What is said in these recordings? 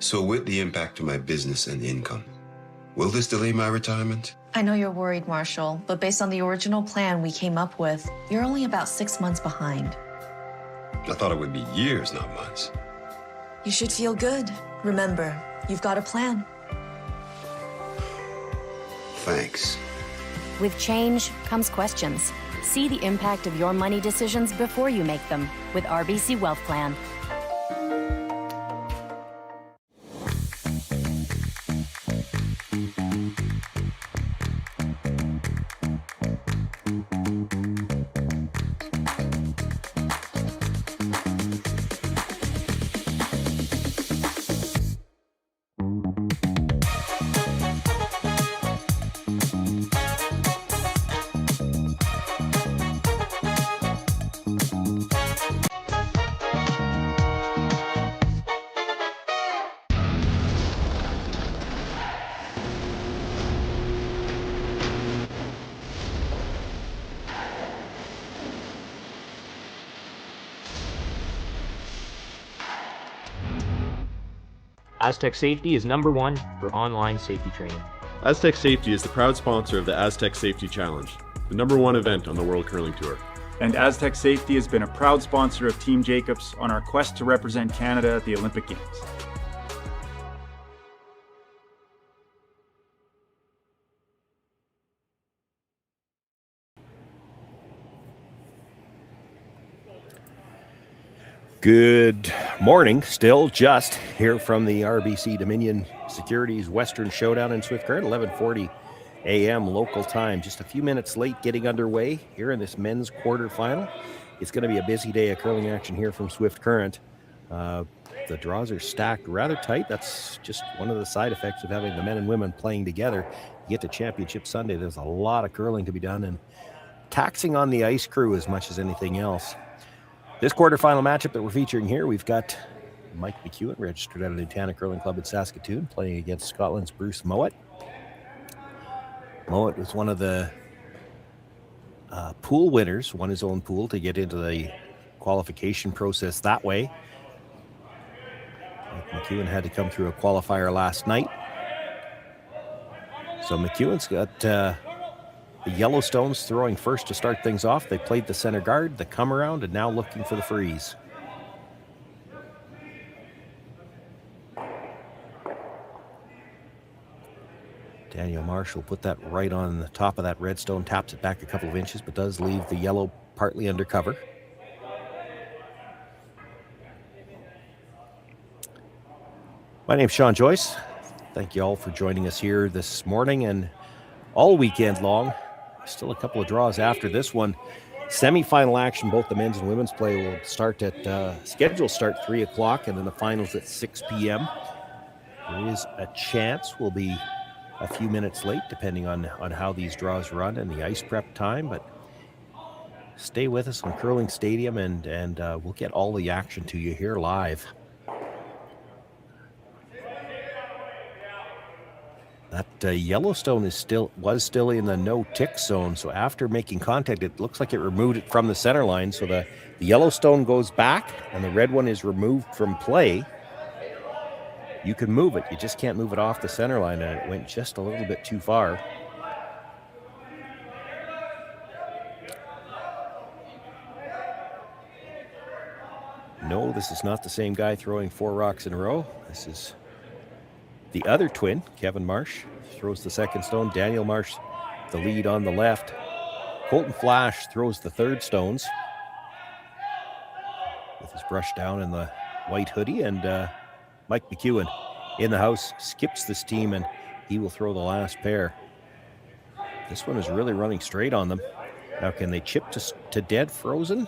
So with the impact to my business and income, will this delay my retirement? I know you're worried, Marshall, but based on the original plan we came up with, you're only about 6 months behind. I thought it would be years, not months. You should feel good. Remember, you've got a plan. Thanks. With change comes questions. See the impact of your money decisions before you make them with RBC Wealth Plan. Aztec Safety is #1 for online safety training. Aztec Safety is the proud sponsor of the Aztec Safety Challenge, the #1 event on the World Curling Tour. And Aztec Safety has been a proud sponsor of Team Jacobs on our quest to represent Canada at the Olympic Games. Good morning. Still just here from the RBC Dominion Securities Western Showdown in Swift Current, 11:40 a.m. local time. Just a few minutes late getting underway here in this men's quarterfinal. It's going to be a busy day of curling action here from Swift Current. The draws are stacked rather tight. That's just one of the side effects of having the men and women playing together. You get to Championship Sunday, there's a lot of curling to be done and taxing on the ice crew as much as anything else. This quarterfinal matchup that we're featuring here, we've got Mike McEwen, registered at a Nutana Curling Club in Saskatoon, playing against Scotland's Bruce Mouat. Mouat was one of the pool winners, won his own pool to get into the qualification process that way. Mike McEwen had to come through a qualifier last night. So McEwen's got the Yellowstones throwing first to start things off. They played the center guard, the come around, and now looking for the freeze. Daniel Marsh will put that right on the top of that redstone, taps it back a couple of inches, but does leave the yellow partly under cover. My name's Sean Joyce. Thank you all for joining us here this morning and all weekend long. Still a couple of draws after this one. Semi-final action, both the men's and women's play will start at schedule start 3 o'clock, and then the finals at 6 p.m. There is a chance we'll be a few minutes late, depending on how these draws run and the ice prep time. But stay with us on Curling Stadium, and we'll get all the action to you here live. That Yellowstone was still in the no-tick zone, so after making contact, it looks like it removed it from the center line. So the Yellowstone goes back, and the red one is removed from play. You can move it, you just can't move it off the center line, and it went just a little bit too far. No, this is not the same guy throwing 4 rocks in a row. This is the other twin, Kevin Marsh, throws the second stone. Daniel Marsh, the lead on the left. Colton Flash throws the third stones with his brush down in the white hoodie. And Mike McEwen in the house skips this team, and he will throw the last pair. This one is really running straight on them. Now, can they chip to dead frozen?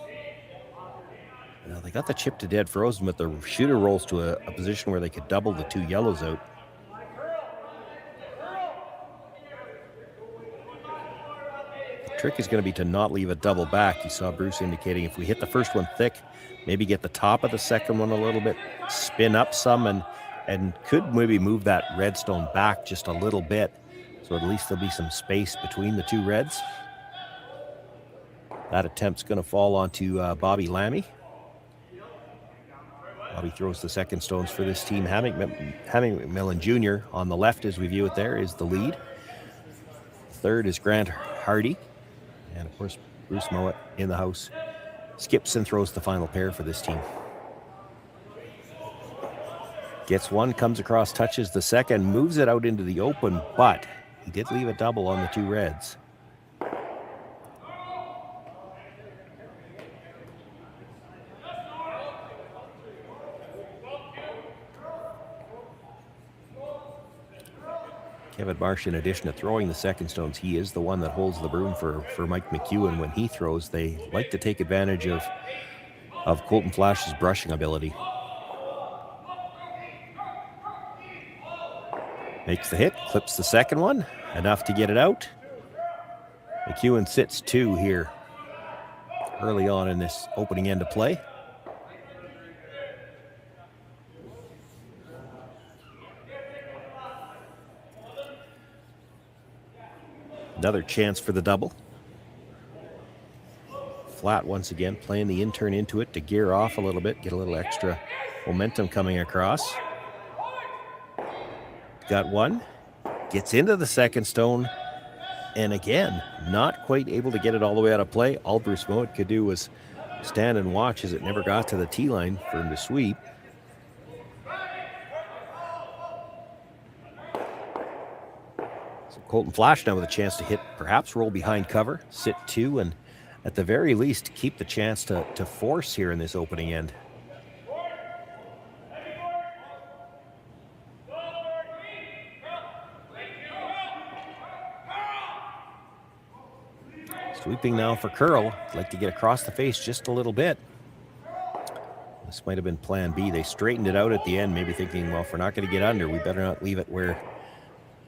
Now, they got the chip to dead frozen, but the shooter rolls to a position where they could double the 2 yellows out. Trick is going to be to not leave a double back. You saw Bruce indicating if we hit the first one thick, maybe get the top of the second one a little bit, spin up some, and could maybe move that redstone back just a little bit, so at least there'll be some space between the 2 reds. That attempt's going to fall onto Bobby Lammy. Bobby throws the second stones for this team. Hammock McMillan Jr. on the left, as we view it there, is the lead. Third is Grant Hardy. And, of course, Bruce Mouat in the house skips and throws the final pair for this team. Gets one, comes across, touches the second, moves it out into the open, but he did leave a double on the two reds. Kevin Marsh, in addition to throwing the second stones, he is the one that holds the broom for Mike McEwen when he throws. They like to take advantage of Colton Flash's brushing ability. Makes the hit, clips the second one, enough to get it out. McEwen sits two here early on in this opening end of play. Another chance for the double. Flat once again, playing the intern into it to gear off a little bit, get a little extra momentum coming across. Got one, gets into the second stone, and again, not quite able to get it all the way out of play. All Bruce Mouat could do was stand and watch as it never got to the tee line for him to sweep. So Colton Flash now with a chance to hit, perhaps roll behind cover, sit two, and at the very least keep the chance to force here in this opening end. Sweeping now for Curl. Like to get across the face just a little bit. This might have been plan B. They straightened it out at the end, maybe thinking, well, if we're not going to get under, we better not leave it where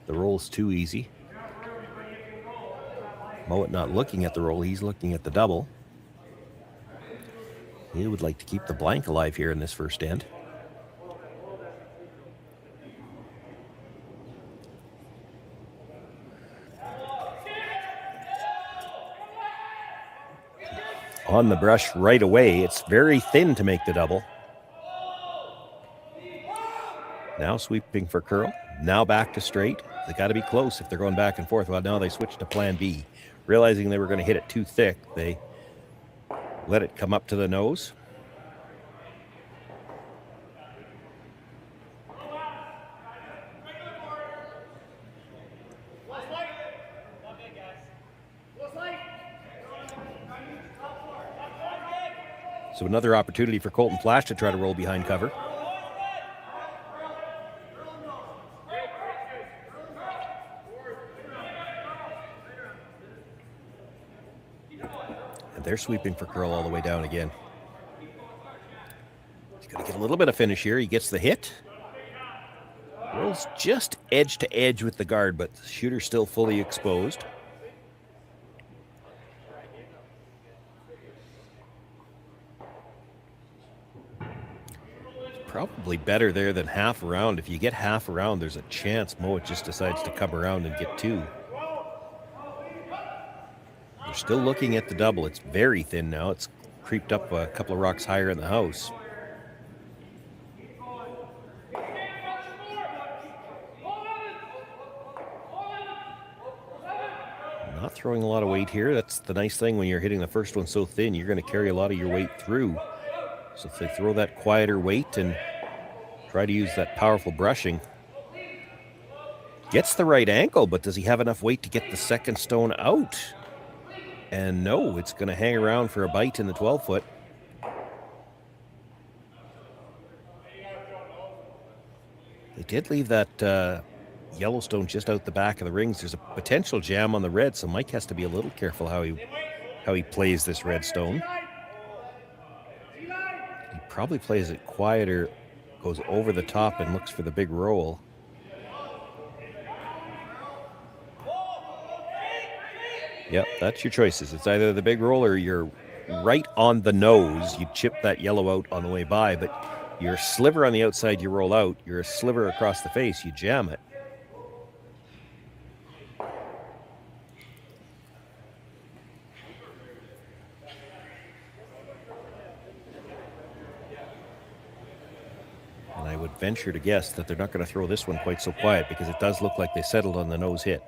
the roll's too easy. Mouat not looking at the roll, he's looking at the double. He would like to keep the blank alive here in this first end. On the brush right away. It's very thin to make the double. Now sweeping for Curl. Now back to straight. They got to be close if they're going back and forth. Well, now they switched to plan B. Realizing they were going to hit it too thick, they let it come up to the nose. So another opportunity for Colton Flash to try to roll behind cover. And they're sweeping for Curl all the way down again. He's going to get a little bit of finish here. He gets the hit. Rolls just edge to edge with the guard, but the shooter's still fully exposed. Probably better there than half around. If you get half around, there's a chance Mouat just decides to come around and get two. They're still looking at the double. It's very thin now. It's creeped up a couple of rocks higher in the house. Not throwing a lot of weight here. That's the nice thing when you're hitting the first one so thin. You're going to carry a lot of your weight through. So if they throw that quieter weight and try to use that powerful brushing. Gets the right angle, but does he have enough weight to get the second stone out? And no, it's going to hang around for a bite in the 12-foot. They did leave that Yellowstone just out the back of the rings. There's a potential jam on the red, so Mike has to be a little careful how he plays this red stone. Probably plays it quieter, goes over the top and looks for the big roll. Yep, that's your choices. It's either the big roll or you're right on the nose. You chip that yellow out on the way by, but your sliver on the outside, you roll out. You're a sliver across the face, you jam it. would venture to guess that they're not going to throw this one quite so quiet, because it does look like they settled on the nose hit.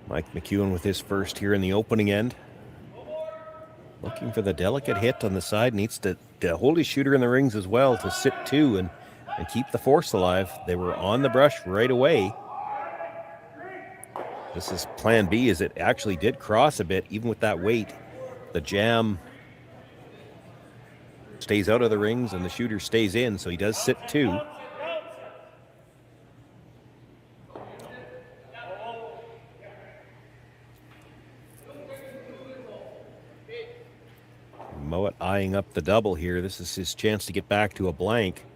Mike McEwen with his first here in the opening end. Looking for the delicate hit on the side. Needs to hold his shooter in the rings as well to sit two and keep the force alive. They were on the brush right away. This is plan B, as it actually did cross a bit. Even with that weight, the jam stays out of the rings and the shooter stays in, so he does sit two. Mouat eyeing up the double here. This is his chance to get back to a blank.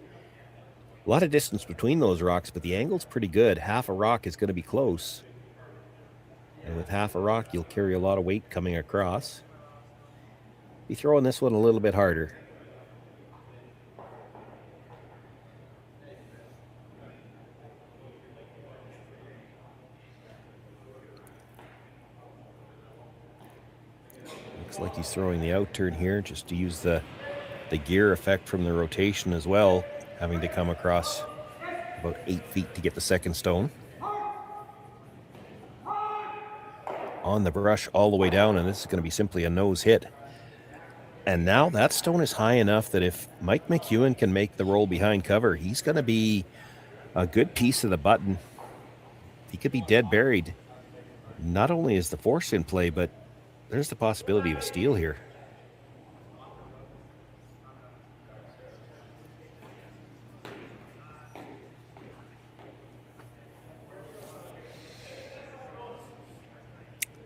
A lot of distance between those rocks, but the angle's pretty good. Half a rock is going to be close. And with half a rock, you'll carry a lot of weight coming across. Be throwing this one a little bit harder. Looks like he's throwing the out turn here just to use the gear effect from the rotation as well, having to come across about 8 feet to get the second stone. On the brush all the way down, and this is going to be simply a nose hit. And now that stone is high enough that if Mike McEwen can make the roll behind cover, he's going to be a good piece of the button. He could be dead buried. Not only is the force in play, but there's the possibility of a steal here.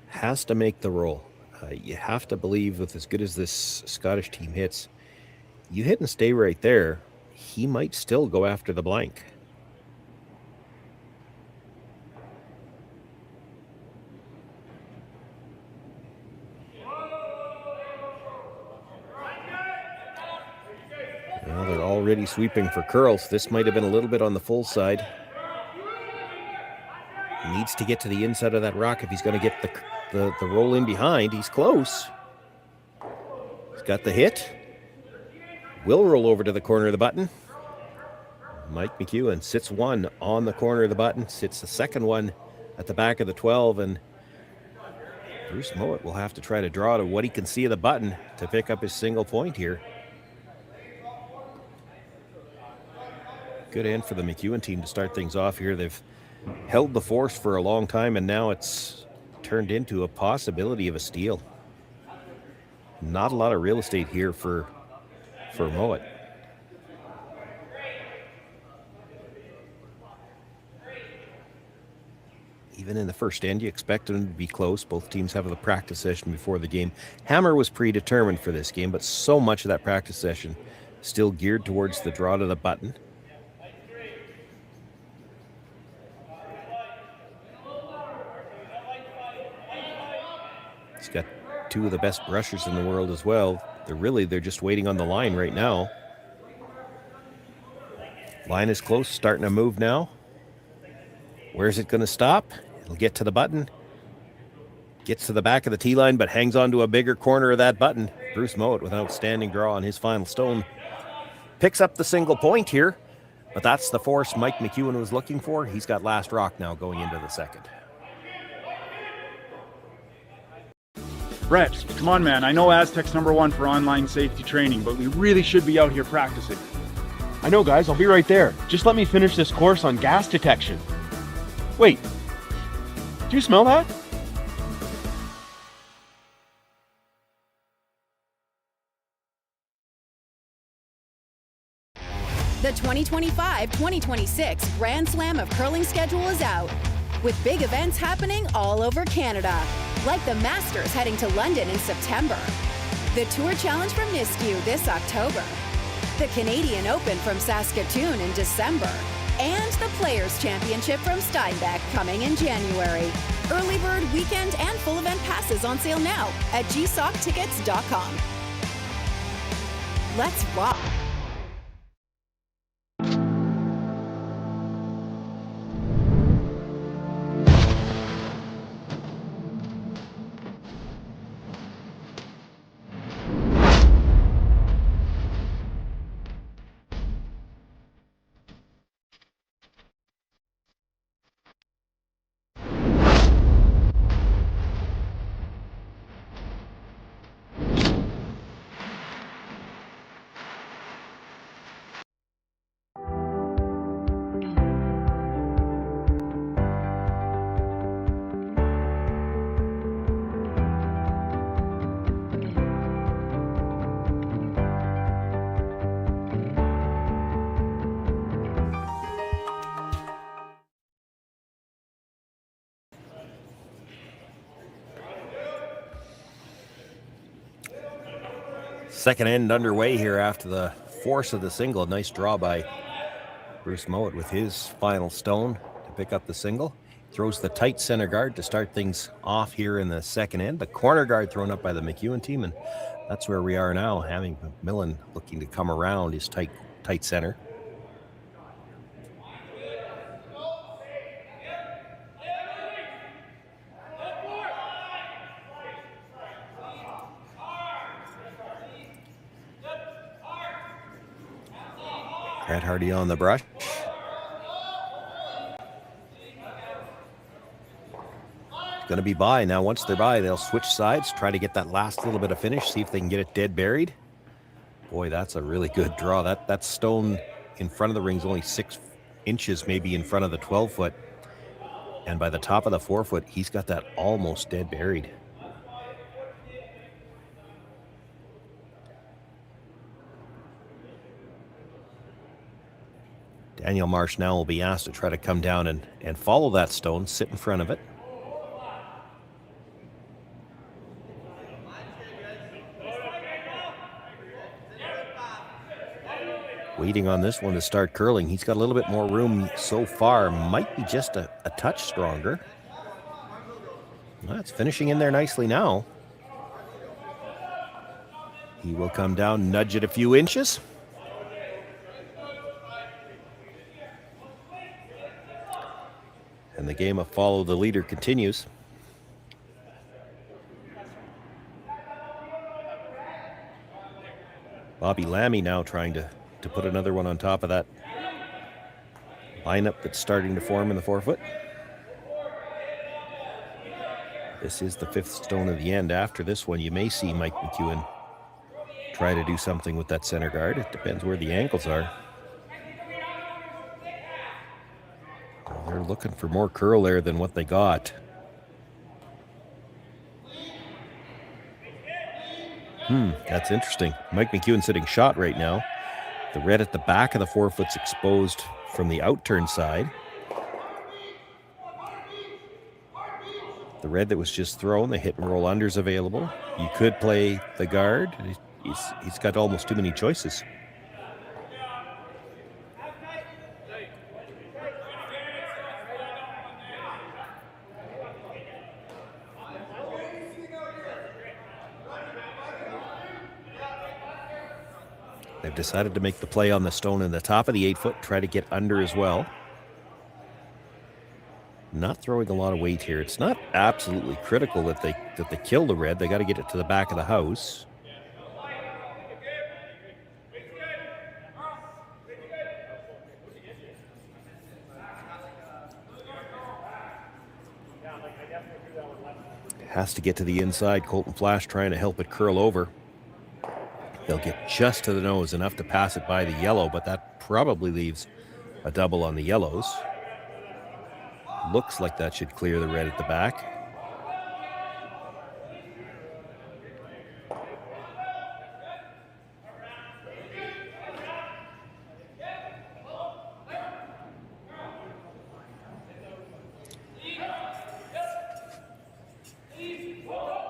Has to make the roll. You have to believe, with as good as this Scottish team hits, you hit and stay right there, he might still go after the blank. Well, they're already sweeping for curls. This might have been a little bit on the full side. He needs to get to the inside of that rock if he's going to get the roll in behind. He's close. He's got the hit. Will roll over to the corner of the button. Mike McEwen sits one on the corner of the button, sits the second one at the back of the 12, and Bruce Mouat will have to try to draw to what he can see of the button to pick up his single point here. Good end for the McEwen team to start things off here. They've held the force for a long time, and now it's turned into a possibility of a steal. Not a lot of real estate here for Mouat. Even in the first end, you expect them to be close. Both teams have a practice session before the game. Hammer was predetermined for this game, but so much of that practice session still geared towards the draw to the button. He's got two of the best brushers in the world as well. They're just waiting on the line right now. Line is close, starting to move now. Where's it going to stop? It'll get to the button. Gets to the back of the tee line, but hangs on to a bigger corner of that button. Bruce Mouat with an outstanding draw on his final stone. Picks up the single point here, but that's the force Mike McEwen was looking for. He's got last rock now going into the second. Brett, come on, man. I know Aztec's #1 for online safety training, but we really should be out here practicing. I know, guys. I'll be right there. Just let me finish this course on gas detection. Wait. Do you smell that? The 2025-2026 Grand Slam of Curling schedule is out, with big events happening all over Canada, like the Masters heading to London in September, the Tour Challenge from Nisku this October, the Canadian Open from Saskatoon in December, and the Players' Championship from Steinbeck coming in January. Early bird, weekend, and full event passes on sale now at gsoctickets.com. Let's rock. Second end underway here after the force of the single. Nice draw by Bruce Mouat with his final stone to pick up the single. Throws the tight center guard to start things off here in the second end. The corner guard thrown up by the McEwen team, and that's where we are now, having McMillan looking to come around his tight center. Grant Hardy on the brush. Going to be by. Now, once they're by, they'll switch sides, try to get that last little bit of finish, see if they can get it dead buried. Boy, that's a really good draw. That stone in front of the ring's only 6 inches maybe in front of the 12-foot. And by the top of the 4-foot, he's got that almost dead buried. Daniel Marsh now will be asked to try to come down and follow that stone, sit in front of it. Waiting on this one to start curling. He's got a little bit more room so far. Might be just a touch stronger. Well, it's finishing in there nicely now. He will come down, nudge it a few inches. And the game of follow the leader continues. Bobby Lammy now trying to put another one on top of that lineup that's starting to form in the 4-foot. This is the 5th stone of the end. After this one, you may see Mike McEwen try to do something with that center guard. It depends where the ankles are. They're looking for more curl there than what they got. That's interesting. Mike McEwen sitting shot right now. The red at the back of the 4-foot's exposed from the outturn side. The red that was just thrown, the hit and roll under's available. You could play the guard. He's got almost too many choices. They've decided to make the play on the stone in the top of the 8-foot, try to get under as well. Not throwing a lot of weight here. It's not absolutely critical that they kill the red. They got to get it to the back of the house. Has to get to the inside. Colton Flash trying to help it curl over. They'll get just to the nose, enough to pass it by the yellow, but that probably leaves a double on the yellows. Looks like that should clear the red at the back.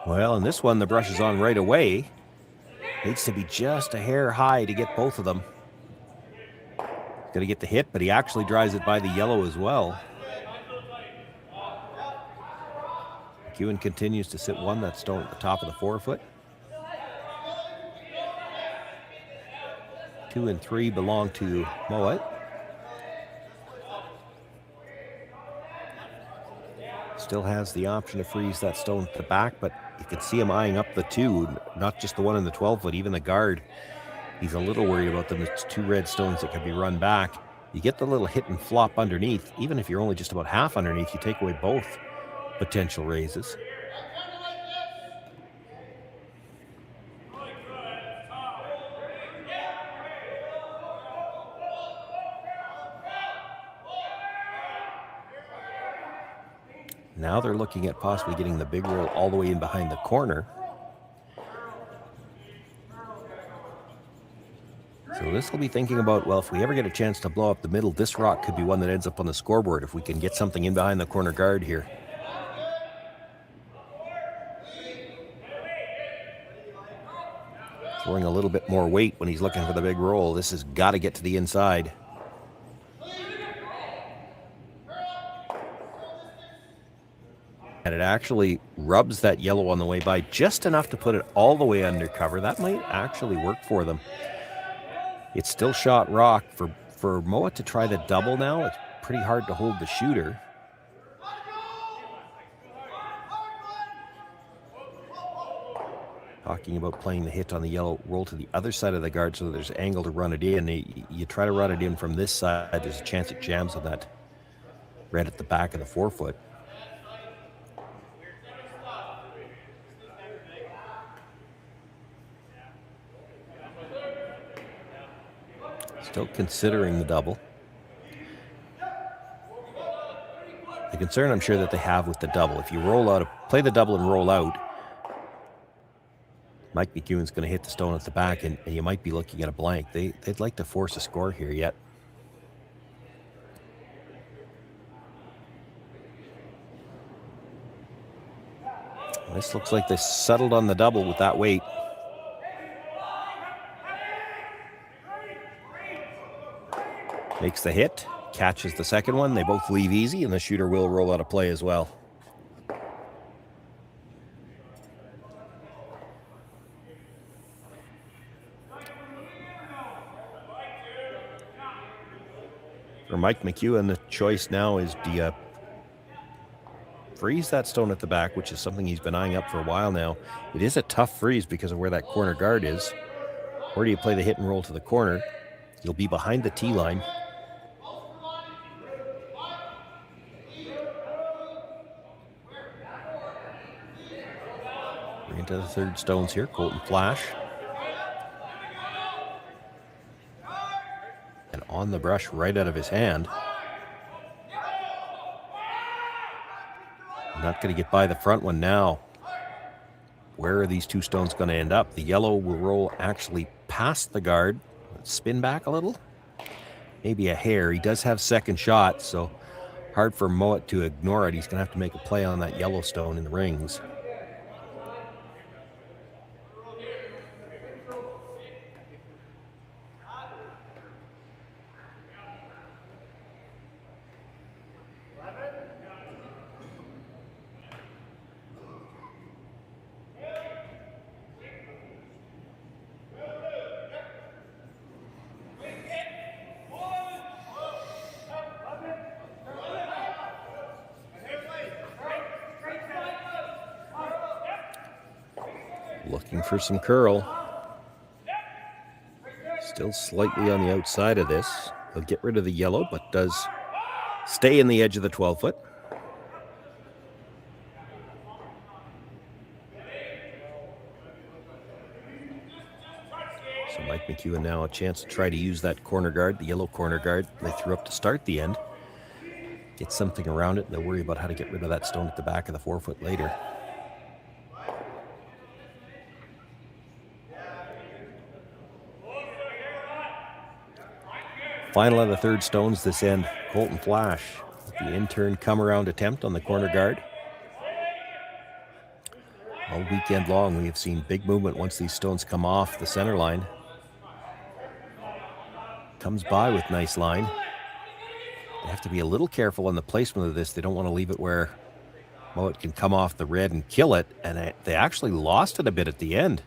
Well, in this one, the brush is on right away. Needs to be just a hair high to get both of them. Going to get the hit, but he actually drives it by the yellow as well. McEwen continues to sit one. That stone at the top of the 4-foot. 2 and 3 belong to Mouat. Still has the option to freeze that stone at the back, but you can see him eyeing up the 2, not just the one in the 12-foot, even the guard. He's a little worried about them. It's 2 red stones that can be run back. You get the little hit and flop underneath. Even if you're only just about half underneath, you take away both potential raises. Now they're looking at possibly getting the big roll all the way in behind the corner. So this will be thinking about, well, if we ever get a chance to blow up the middle, this rock could be one that ends up on the scoreboard if we can get something in behind the corner guard here. Throwing a little bit more weight when he's looking for the big roll. This has got to get to the inside. And it actually rubs that yellow on the way by just enough to put it all the way under cover. That might actually work for them. It's still shot rock. For Mouat to try the double now, it's pretty hard to hold the shooter. Talking about playing the hit on the yellow, roll to the other side of the guard so that there's angle to run it in. You try to run it in from this side, there's a chance it jams on that red at the back of the 4-foot. Still considering the double. The concern I'm sure that they have with the double, if you roll out, play the double and roll out, Mike McEwen's going to hit the stone at the back, and you might be looking at a blank. They'd like to force a score here yet. This looks like they settled on the double with that weight. Makes the hit, catches the second one. They both leave easy, and the shooter will roll out of play as well. For Mike McEwen, the choice now is, do you freeze that stone at the back, which is something he's been eyeing up for a while now. It is a tough freeze because of where that corner guard is. Or do you play the hit and roll to the corner? You'll be behind the tee line. We're into the third stones here. Colton Flash. And on the brush right out of his hand. Not going to get by the front one now. Where are these 2 stones going to end up? The yellow will roll actually past the guard. Spin back a little. Maybe a hair. He does have second shot, so hard for Mouat to ignore it. He's going to have to make a play on that yellow stone in the rings. Looking for some curl. Still slightly on the outside of this. He'll get rid of the yellow, but does stay in the edge of the 12-foot. So Mike McEwen now a chance to try to use that corner guard, the yellow corner guard they threw up to start the end. Get something around it, and they'll worry about how to get rid of that stone at the back of the 4-foot later. Final of the third stones this end. Colton Flash with the in-turn come-around attempt on the corner guard. All weekend long, we have seen big movement once these stones come off the center line. Comes by with nice line. They have to be a little careful on the placement of this. They don't want to leave it where Mouat can come off the red and kill it, and they actually lost it a bit at the end.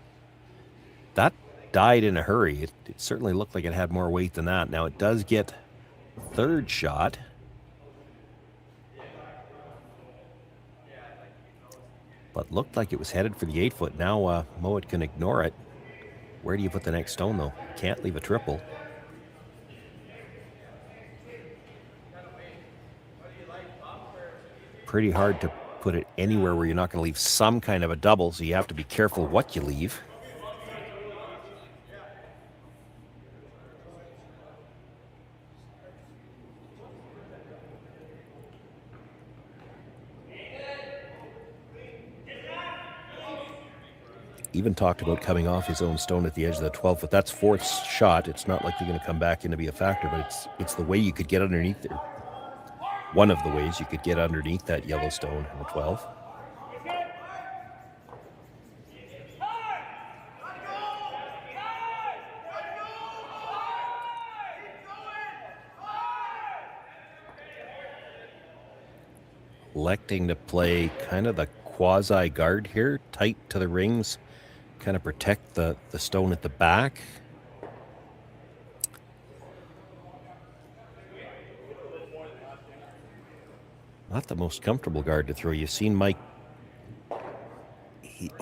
That died in a hurry. It certainly looked like it had more weight than that. Now it does get third shot. But looked like it was headed for the 8-foot. Now Mouat can ignore it. Where do you put the next stone, though? You can't leave a triple. Pretty hard to put it anywhere where you're not going to leave some kind of a double, so you have to be careful what you leave. Even talked about coming off his own stone at the edge of the 12 foot. That's fourth shot. It's not like you're going to come back in to be a factor, but it's the way you could get underneath there. One of the ways you could get underneath that yellow stone in the 12. Electing to play kind of the quasi guard here, tight to the rings, kind of protect the stone at the back. Not the most comfortable guard to throw. You've seen Mike,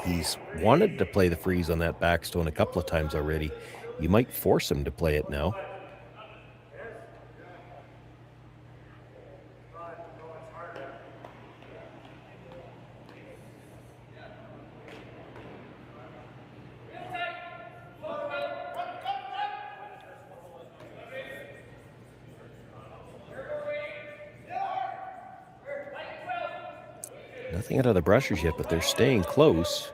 he's wanted to play the freeze on that back stone a couple of times already. You might force him to play it now. Nothing out of the brushers yet, but they're staying close.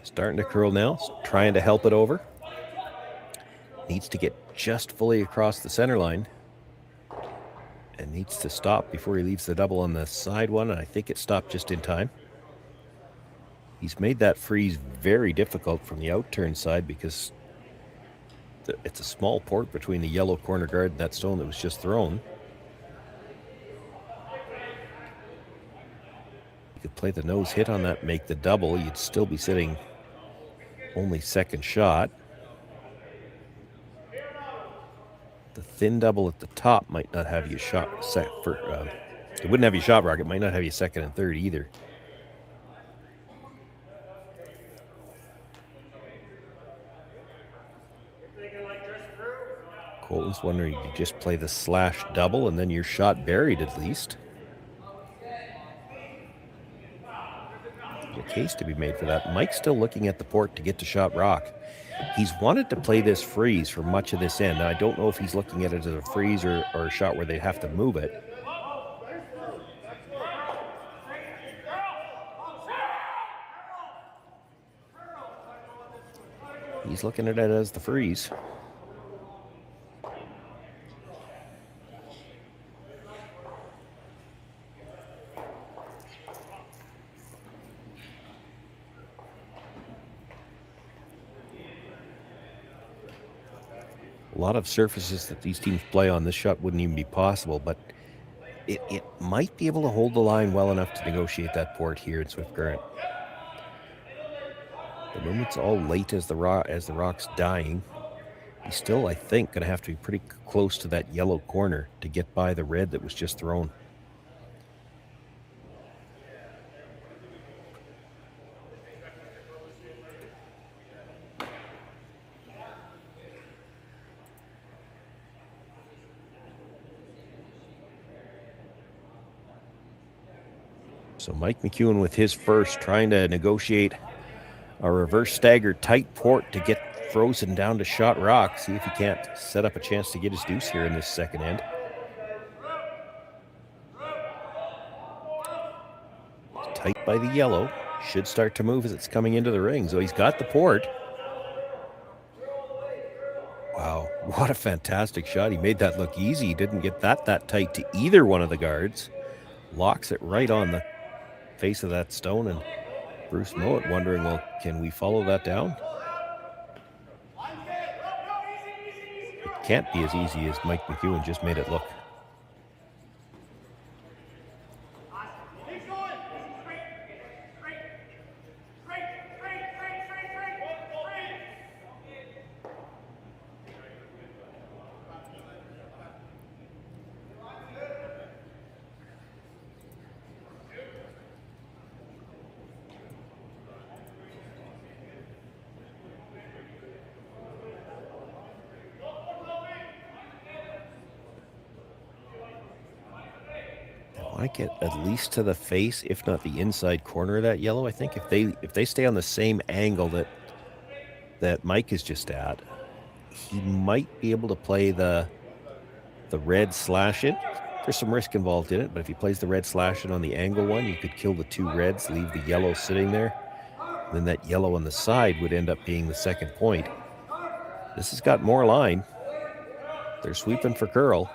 Starting to curl now, trying to help it over. Needs to get just fully across the center line. And needs to stop before he leaves the double on the side one, and I think it stopped just in time. He's made that freeze very difficult from the out-turn side because it's a small port between the yellow corner guard and that stone that was just thrown. Could play the nose hit on that, make the double. You'd still be sitting only second shot. The thin double at the top might not have you shot set for. It wouldn't have you shot rock. It might not have you second and third either. Colton's wondering, you just play the slash double and then your shot buried at least. A case to be made for that. Mike's still looking at the port to get to shot rock. He's wanted to play this freeze for much of this end. Now, I don't know if he's looking at it as a freeze or a shot where they'd have to move it. He's looking at it as the freeze. A lot of surfaces that these teams play on, this shot wouldn't even be possible, but it might be able to hold the line well enough to negotiate that port here in Swift Current. The movement's all late as the rock's dying. He's still, I think, going to have to be pretty close to that yellow corner to get by the red that was just thrown. So Mike McEwen with his first, trying to negotiate a reverse staggered tight port to get Frozen down to shot rock. See if he can't set up a chance to get his deuce here in this second end. Tight by the yellow. Should start to move as it's coming into the ring. So he's got the port. Wow, what a fantastic shot. He made that look easy. He didn't get that tight to either one of the guards. Locks it right on the face of that stone, and Bruce Mouat wondering, well, can we follow that down? It can't be as easy as Mike McEwen just made it look. Might get at least to the face, if not the inside corner of that yellow. I think if they stay on the same angle that Mike is just at, he might be able to play the red slash it. There's some risk involved in it, but if he plays the red slash it on the angle one, you could kill the two reds, leave the yellow sitting there. Then that yellow on the side would end up being the second point. This has got more line. They're sweeping for curl.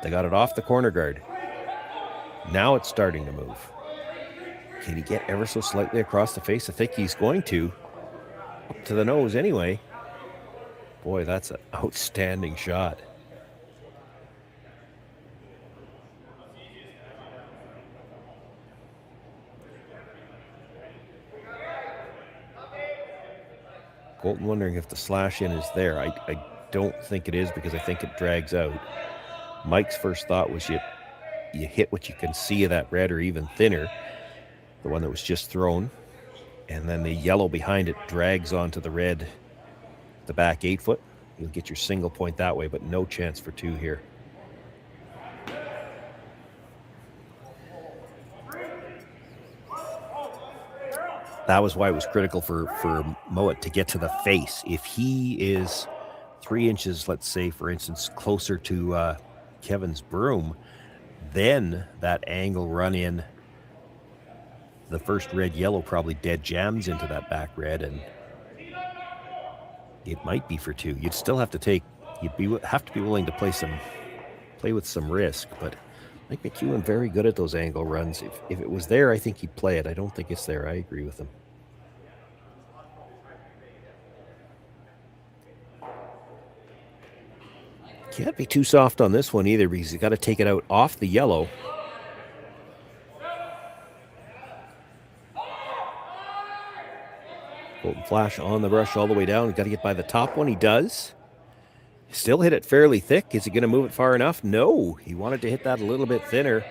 They got it off the corner guard. Now it's starting to move. Can he get ever so slightly across the face? I think he's going to. Up to the nose anyway. Boy, that's an outstanding shot. Colton wondering if the slash in is there. I don't think it is because I think it drags out. Mike's first thought was you hit what you can see of that red or even thinner, the one that was just thrown, and then the yellow behind it drags onto the red, the back 8 foot. You'll get your single point that way, but no chance for two here. That was why it was critical for Mouat to get to the face. If he is 3 inches, let's say, for instance, closer to Kevin's broom, then that angle run in, the first red-yellow probably dead jams into that back red, and it might be for two. You'd still have to have to be willing to play with some risk, but I think McEwen very good at those angle runs. If it was there, I think he'd play it. I don't think it's there. I agree with him. Can't be too soft on this one either because you got to take it out off the yellow. Colton Flash on the brush all the way down. He's got to get by the top one. He does. Still hit it fairly thick. Is he going to move it far enough? No. He wanted to hit that a little bit thinner.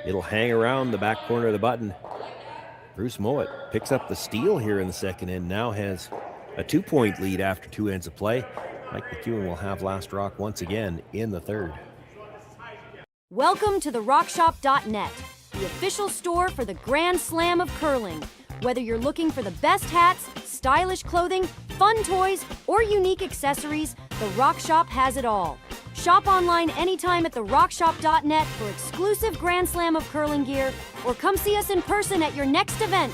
It'll hang around the back corner of the button. Bruce Mouat picks up the steal here in the second end. Now has a 2-point lead after 2 ends of play. Mike McEwen will have last rock once again in the third. Welcome to the RockShop.net, the official store for the Grand Slam of curling. Whether you're looking for the best hats, stylish clothing, fun toys, or unique accessories, the Rock Shop has it all. Shop online anytime at therockshop.net for exclusive Grand Slam of curling gear, or come see us in person at your next event.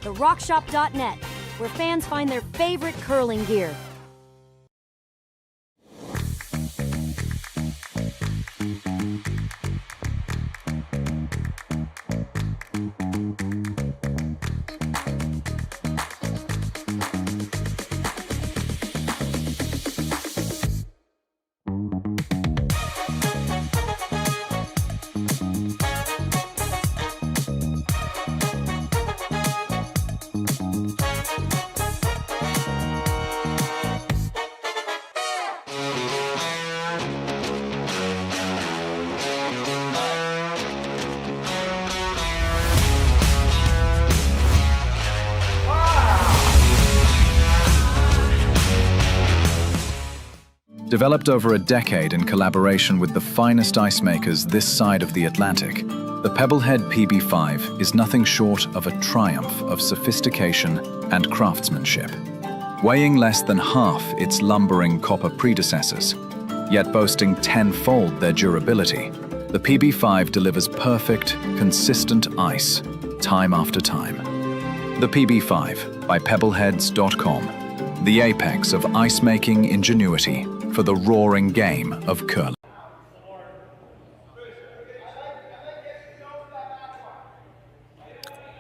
Therockshop.net, where fans find their favorite curling gear. Developed over a decade in collaboration with the finest ice makers this side of the Atlantic, the Pebblehead PB5 is nothing short of a triumph of sophistication and craftsmanship. Weighing less than half its lumbering copper predecessors, yet boasting tenfold their durability, the PB5 delivers perfect, consistent ice, time after time. The PB5 by Pebbleheads.com, the apex of ice-making ingenuity for the roaring game of curling.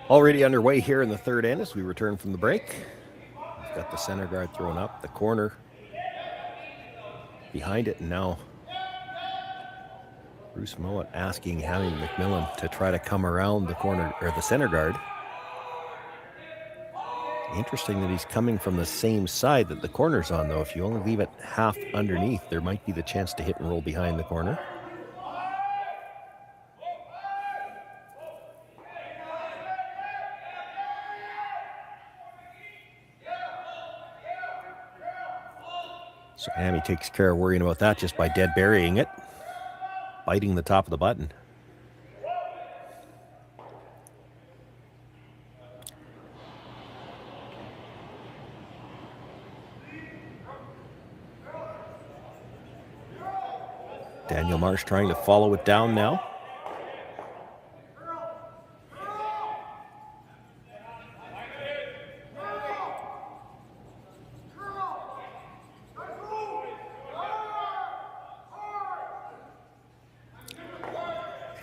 Already underway here in the third end as we return from the break. We've got the center guard thrown up, the corner behind it, and now Bruce Mouat asking Hammy McMillan to try to come around the corner or the center guard. Interesting that he's coming from the same side that the corner's on, though. If you only leave it half underneath, there might be the chance to hit and roll behind the corner. So Hammy takes care of worrying about that just by dead burying it, biting the top of the button. Daniel Marsh trying to follow it down now.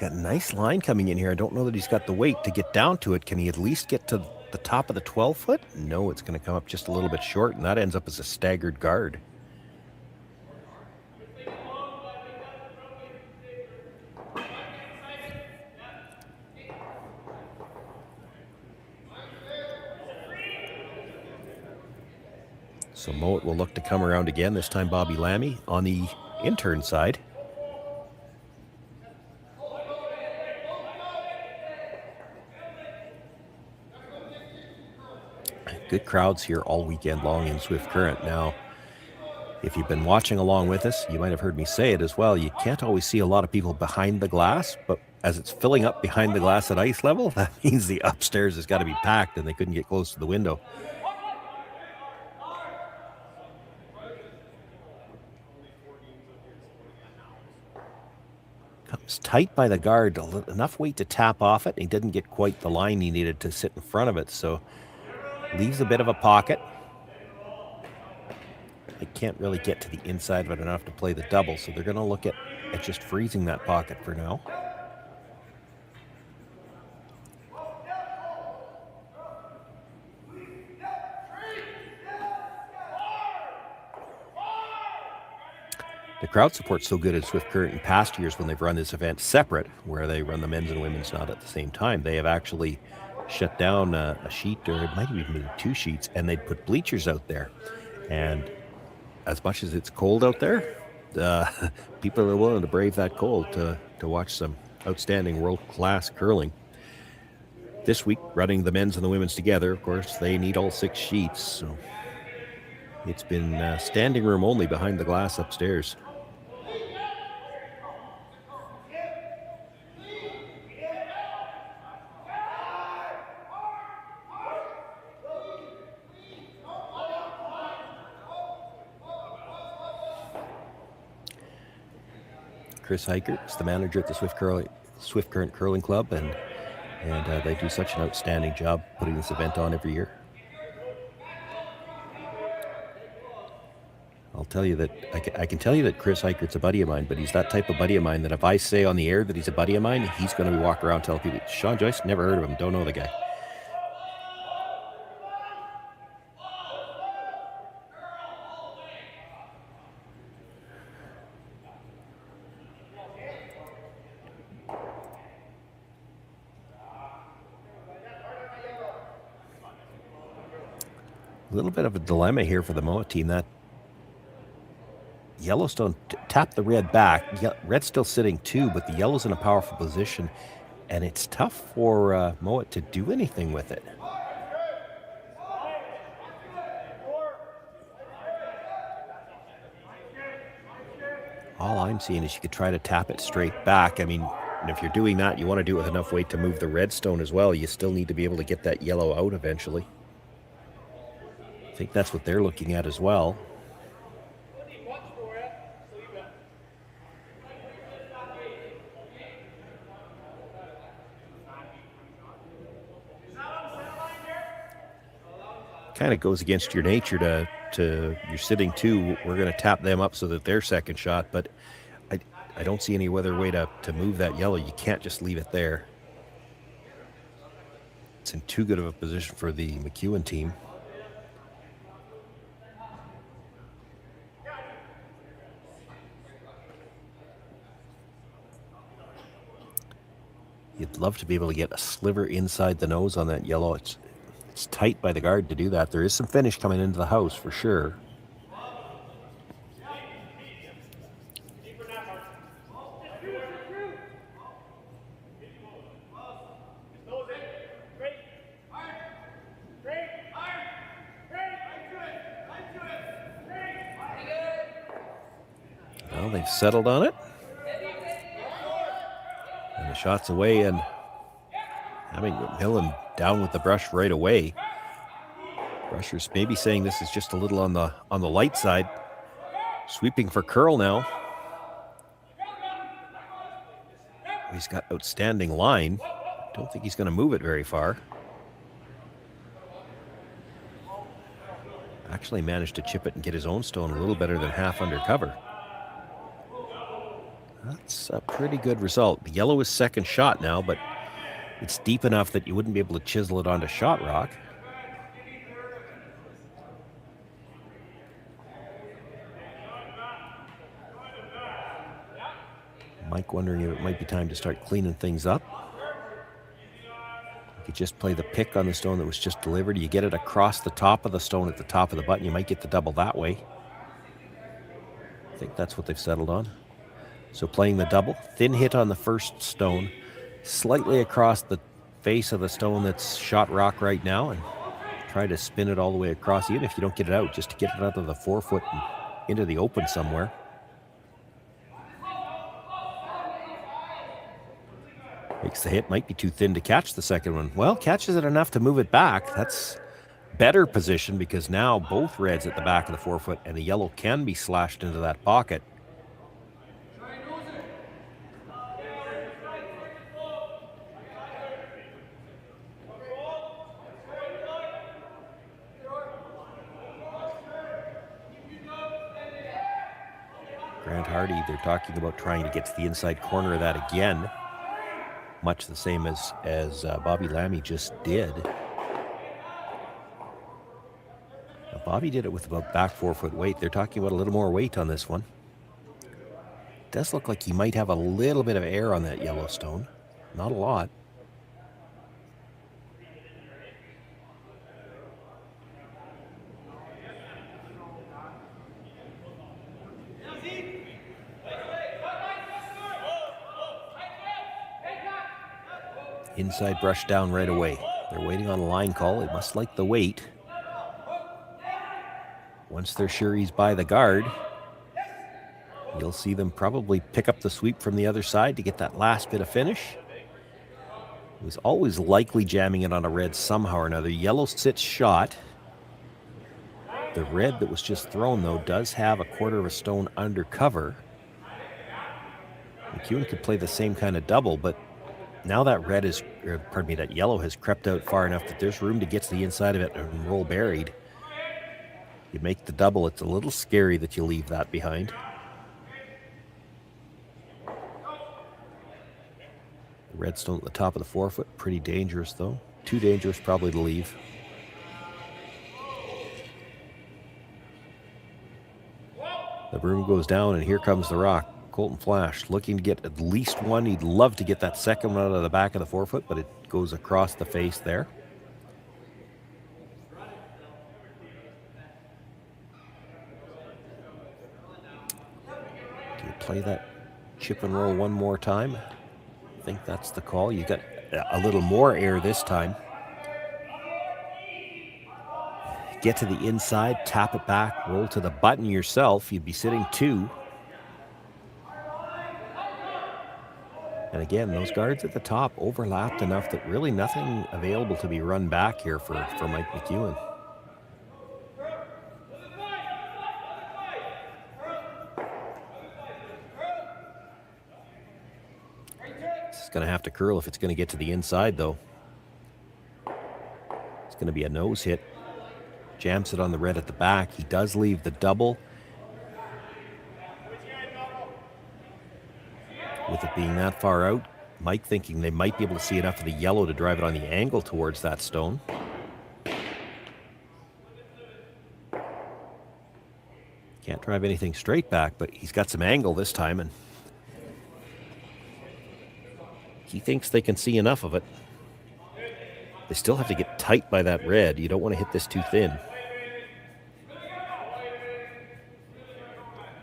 Got a nice line coming in here. I don't know that he's got the weight to get down to it. Can he at least get to the top of the 12 foot? No, it's going to come up just a little bit short, and that ends up as a staggered guard. So Mouat will look to come around again, this time Bobby Lammy on the intern side. Good crowds here all weekend long in Swift Current. Now, if you've been watching along with us, you might have heard me say it as well. You can't always see a lot of people behind the glass, but as it's filling up behind the glass at ice level, that means the upstairs has got to be packed and they couldn't get close to the window. Comes tight by the guard, enough weight to tap off it. He didn't get quite the line he needed to sit in front of it, so leaves a bit of a pocket. They can't really get to the inside of it enough to play the double, so they're going to look at just freezing that pocket for now. The crowd support's so good in Swift Current in past years when they've run this event separate, where they run the men's and women's not at the same time. They have actually shut down a sheet, or it might have even been 2 sheets, and they'd put bleachers out there. And as much as it's cold out there, people are willing to brave that cold to watch some outstanding world-class curling. This week, running the men's and the women's together, of course, they need all 6 sheets. So it's been standing room only behind the glass upstairs. Chris Heichert is the manager at the Swift Current Curling Club, and they do such an outstanding job putting this event on every year. I'll tell you that I can tell you that Chris Heichert's a buddy of mine, but he's that type of buddy of mine that if I say on the air that he's a buddy of mine, he's going to be walking around telling people, Sean Joyce, never heard of him, don't know the guy. A little bit of a dilemma here for the Mouat team. That Yellowstone tapped the red back. Red's still sitting 2, but the yellow's in a powerful position, and it's tough for Mouat to do anything with it. All I'm seeing is you could try to tap it straight back. I mean, and if you're doing that, you want to do it with enough weight to move the red stone as well. You still need to be able to get that yellow out eventually. I think that's what they're looking at as well. Kind of goes against your nature to you're sitting 2, we're going to tap them up so that their second shot, but I don't see any other way to move that yellow. You can't just leave it there. It's in too good of a position for the McEwen team. You'd love to be able to get a sliver inside the nose on that yellow. It's tight by the guard to do that. There is some finish coming into the house for sure. Well, they've settled on it. And the shot's away, and having McMillan down with the brush right away. Brushers maybe saying this is just a little on the light side. Sweeping for curl now. He's got outstanding line. Don't think he's going to move it very far. Actually managed to chip it and get his own stone a little better than half under cover. That's a pretty good result. The yellow is second shot now, but it's deep enough that you wouldn't be able to chisel it onto shot rock. Mike wondering if it might be time to start cleaning things up. You could just play the pick on the stone that was just delivered. You get it across the top of the stone at the top of the button. You might get the double that way. I think that's what they've settled on. So playing the double, thin hit on the first stone, slightly across the face of the stone that's shot rock right now, and try to spin it all the way across, even if you don't get it out, just to get it out of the 4-foot and into the open somewhere. Makes the hit, might be too thin to catch the second one. Well, catches it enough to move it back. That's better position because now both reds at the back of the 4-foot and the yellow can be slashed into that pocket. Grant Hardy, they're talking about trying to get to the inside corner of that again. Much the same as Bobby Lammy just did. Now, Bobby did it with about back 4-foot weight. They're talking about a little more weight on this one. It does look like he might have a little bit of air on that yellow stone. Not a lot. Inside brush down right away. They're waiting on a line call. They must like the weight. Once they're sure he's by the guard, you'll see them probably pick up the sweep from the other side to get that last bit of finish. He was always likely jamming it on a red somehow or another. Yellow sits shot. The red that was just thrown, though, does have a quarter of a stone under cover. McEwen could play the same kind of double, but now that that yellow has crept out far enough that there's room to get to the inside of it and roll buried. You make the double, it's a little scary that you leave that behind. The red stone at the top of the 4-foot, pretty dangerous though. Too dangerous probably to leave. The broom goes down and here comes the rock. Colton Flash looking to get at least one. He'd love to get that second one out of the back of the 4-foot, but it goes across the face there. Do you play that chip and roll one more time? I think that's the call. You got a little more air this time. Get to the inside, tap it back, roll to the button yourself. You'd be sitting 2. And again, those guards at the top overlapped enough that really nothing available to be run back here for Mike McEwen. It's going to have to curl if it's going to get to the inside, though. It's going to be a nose hit. Jams it on the red at the back. He does leave the double. With it being that far out, Mike thinking they might be able to see enough of the yellow to drive it on the angle towards that stone. Can't drive anything straight back, but he's got some angle this time, and he thinks they can see enough of it. They still have to get tight by that red. You don't want to hit this too thin.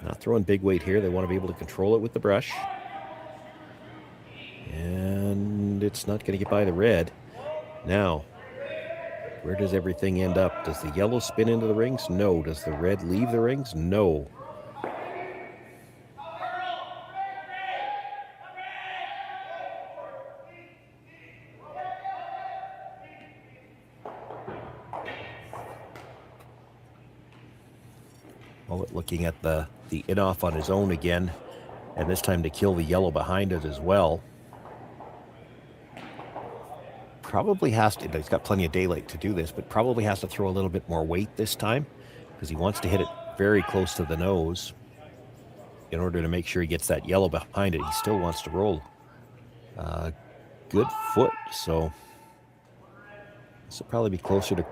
Not throwing big weight here. They want to be able to control it with the brush. And it's not going to get by the red. Now, where does everything end up? Does the yellow spin into the rings? No. Does the red leave the rings? No. Mouat looking at the in-off on his own again, and this time to kill the yellow behind it as well. probably has to, he's got plenty of daylight to do this, but probably has to throw a little bit more weight this time because he wants to hit it very close to the nose in order to make sure he gets that yellow behind it. He still wants to roll. Good foot, so this will probably be closer to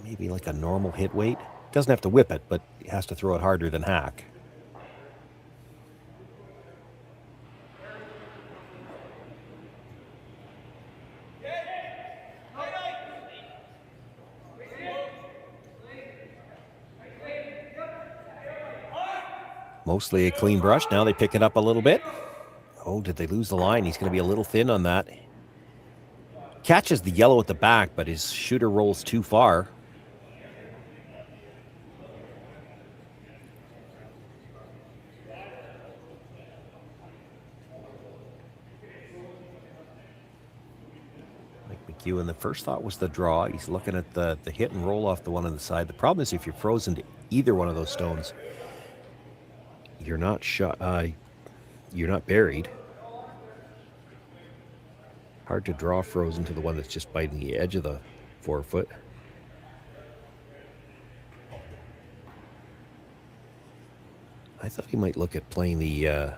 maybe like a normal hit weight. Doesn't have to whip it, but he has to throw it harder than hack. Mostly a clean brush. Now they pick it up a little bit. Oh, did they lose the line? He's going to be a little thin on that. Catches the yellow at the back, but his shooter rolls too far. McEwen, the first thought was the draw. He's looking at the hit and roll off the one on the side. The problem is if you're frozen to either one of those stones, you're not shot. You're not buried. Hard to draw frozen to the one that's just biting the edge of the forefoot. I thought he might look at playing the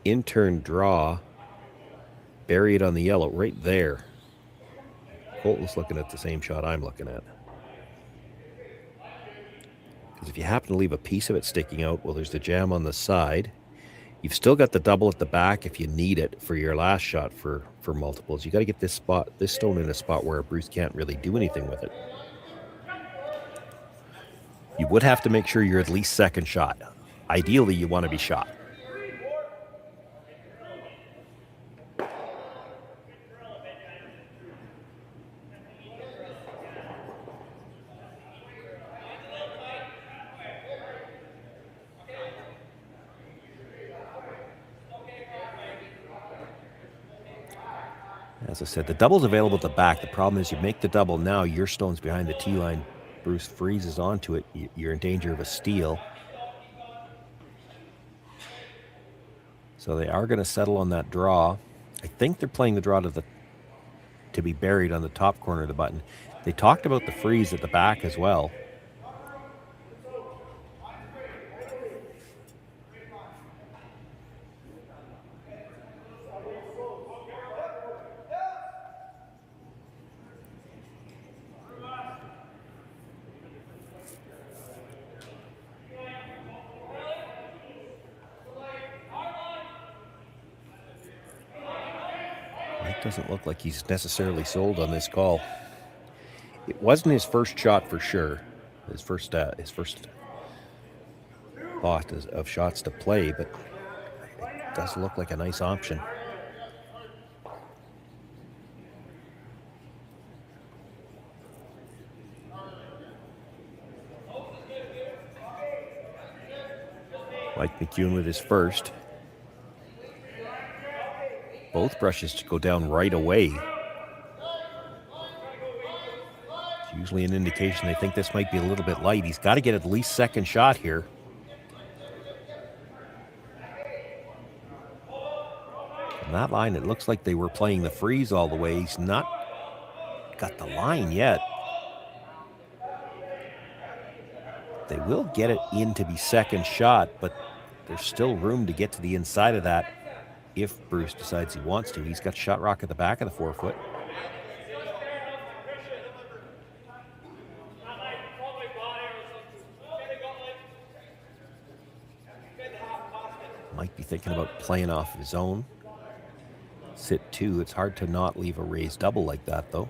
in-turn draw, bury it on the yellow right there. Colton's looking at the same shot I'm looking at. Because if you happen to leave a piece of it sticking out, well, there's the jam on the side. You've still got the double at the back if you need it for your last shot for multiples. You got to get this stone in a spot where Bruce can't really do anything with it. You would have to make sure you're at least second shot. Ideally, you want to be shot. As I said, the double's available at the back. The problem is you make the double now, your stone's behind the tee line. Bruce freezes onto it. You're in danger of a steal. So they are going to settle on that draw. I think they're playing the draw to be buried on the top corner of the button. They talked about the freeze at the back as well. Doesn't look like he's necessarily sold on this call. It wasn't his first shot for sure. His first thought of shots to play, but it does look like a nice option. Mike McEwen with his first. Both brushes to go down right away. It's usually an indication they think this might be a little bit light. He's got to get at least second shot here. On that line, it looks like they were playing the freeze all the way. He's not got the line yet. They will get it in to be second shot, but there's still room to get to the inside of that. If Bruce decides he wants to. He's got shot rock at the back of the forefoot. Might be thinking about playing off his own. Sit two. It's hard to not leave a raised double like that, though.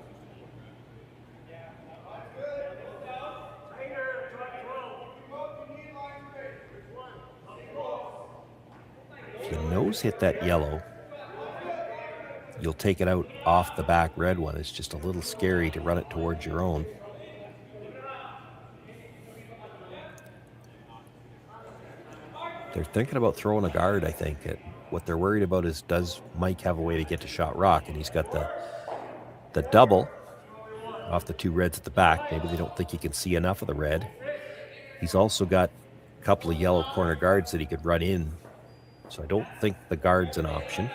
Hit that yellow, you'll take it out off the back red one. It's just a little scary to run it towards your own. They're thinking about throwing a guard, I think. What they're worried about is, does Mike have a way to get to shot rock? And he's got the double off the two reds at the back. Maybe they don't think he can see enough of the red. He's also got a couple of yellow corner guards that he could run in. So I don't think the guard's an option.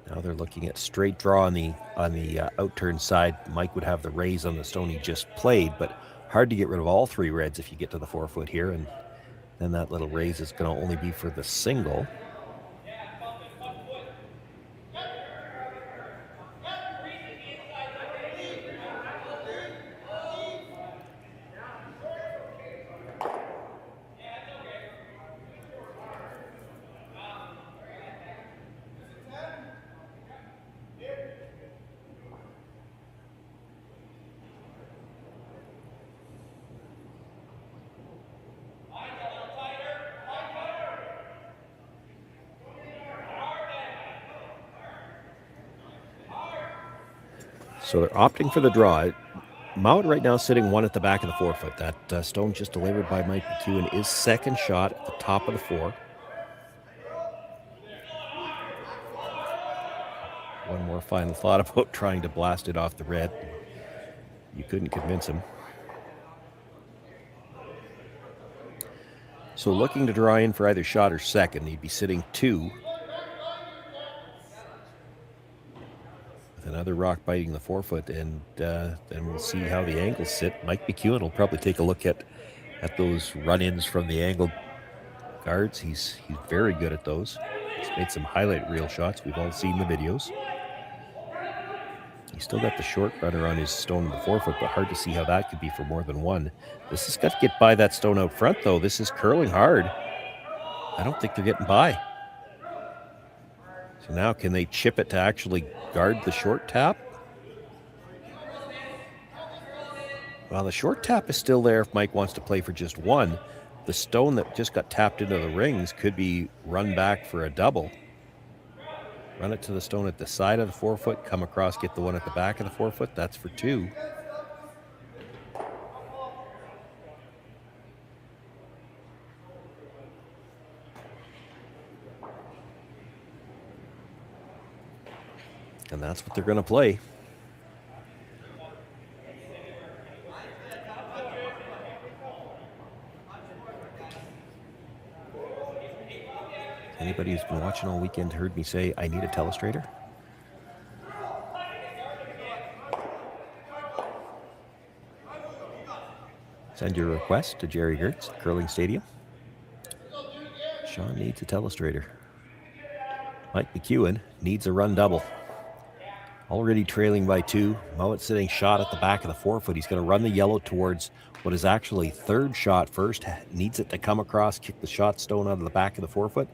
Now they're looking at straight draw on the outturn side. Mike would have the raise on the stone he just played, but hard to get rid of all three reds if you get to the 4 foot here, and then that little raise is going to only be for the single. So they're opting for the draw. Mouat right now sitting one at the back of the 4 foot. That stone just delivered by Mike McEwen is second shot at the top of the 4. One more final thought about trying to blast it off the red. You couldn't convince him. So looking to draw in for either shot or second. He'd be sitting 2. Another rock biting the 4 foot, and then we'll see how the angles sit. Mike McEwen will probably take a look at those run-ins from the angle guards. He's very good at those. He's made some highlight reel shots. We've all seen the videos. He's still got the short runner on his stone in the 4 foot, but hard to see how that could be for more than one. This has got to get by that stone out front, though. This is curling hard. I don't think they're getting by. So now can they chip it to actually guard the short tap? Well, the short tap is still there if Mike wants to play for just one. The stone that just got tapped into the rings could be run back for a double. Run it to the stone at the side of the 4 foot, come across, get the one at the back of the 4 foot. That's for 2. And that's what they're going to play. Anybody who's been watching all weekend heard me say, I need a telestrator? Send your request to Jerry Gertz at Curling Stadium. Sean needs a telestrator. Mike McEwen needs a run double. Already trailing by 2. Mouat sitting shot at the back of the 4 foot. He's going to run the yellow towards what is actually third shot first. Needs it to come across, kick the shot stone out of the back of the 4 foot.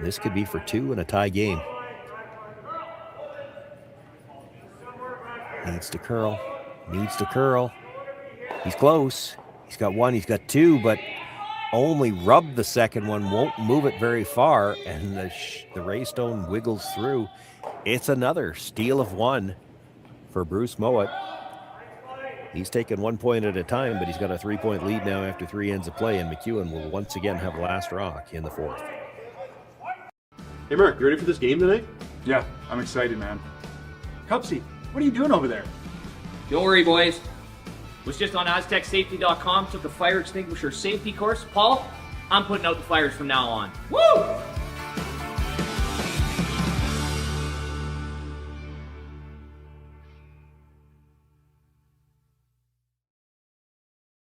This could be for 2 in a tie game. Needs to curl. Needs to curl. He's close. He's got 1. He's got 2, but only rubbed the second one. Won't move it very far, and the ray stone wiggles through. It's another steal of 1 for Bruce Mouat. He's taken 1 point at a time, but he's got a 3-point lead now after 3 ends of play, and McEwen will once again have last rock in the 4th. Hey Mark, you ready for this game tonight? Yeah, I'm excited, man. Cupsy, what are you doing over there? Don't worry, boys. Was just on AztecSafety.com, took a fire extinguisher safety course. Paul, I'm putting out the fires from now on. Woo!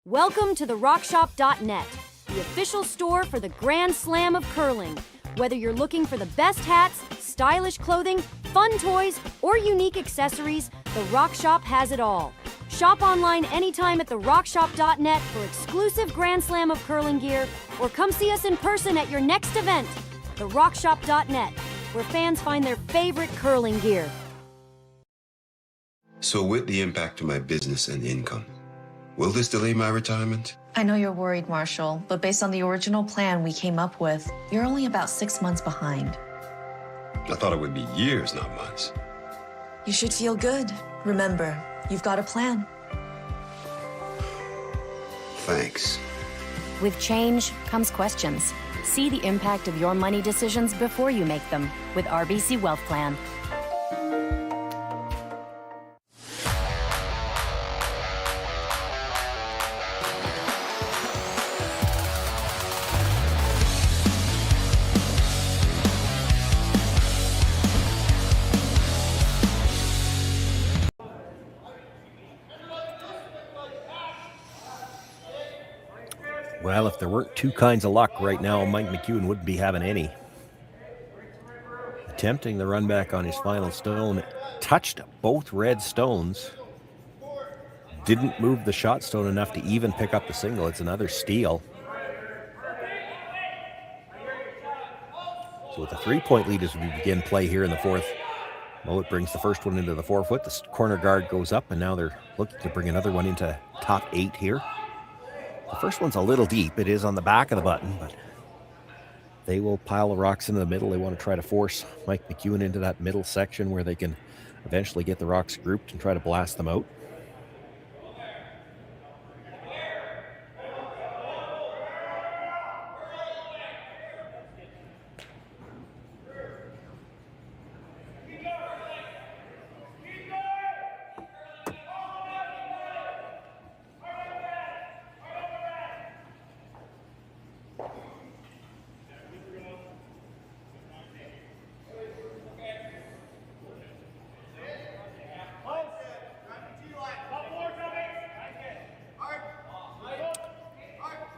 Welcome to the RockShop.net, the official store for the Grand Slam of curling. Whether you're looking for the best hats, stylish clothing, fun toys, or unique accessories, the Rock Shop has it all. Shop online anytime at therockshop.net for exclusive Grand Slam of curling gear, or come see us in person at your next event. Therockshop.net, where fans find their favorite curling gear. So with the impact to my business and income, will this delay my retirement? I know you're worried, Marshall, but based on the original plan we came up with, you're only about 6 months behind. I thought it would be years, not months. You should feel good. Remember, you've got a plan. Thanks. With change comes questions. See the impact of your money decisions before you make them with RBC Wealth Plan. Well, if there weren't two kinds of luck right now, Mike McEwen wouldn't be having any. Attempting the run back on his final stone, touched both red stones. Didn't move the shot stone enough to even pick up the single. It's another steal. So with a 3-point lead as we begin play here in the fourth, Mouat brings the first one into the 4-foot. The corner guard goes up, and now they're looking to bring another one into top 8 here. The first one's a little deep. It is on the back of the button, but they will pile the rocks into the middle. They want to try to force Mike McEwen into that middle section where they can eventually get the rocks grouped and try to blast them out.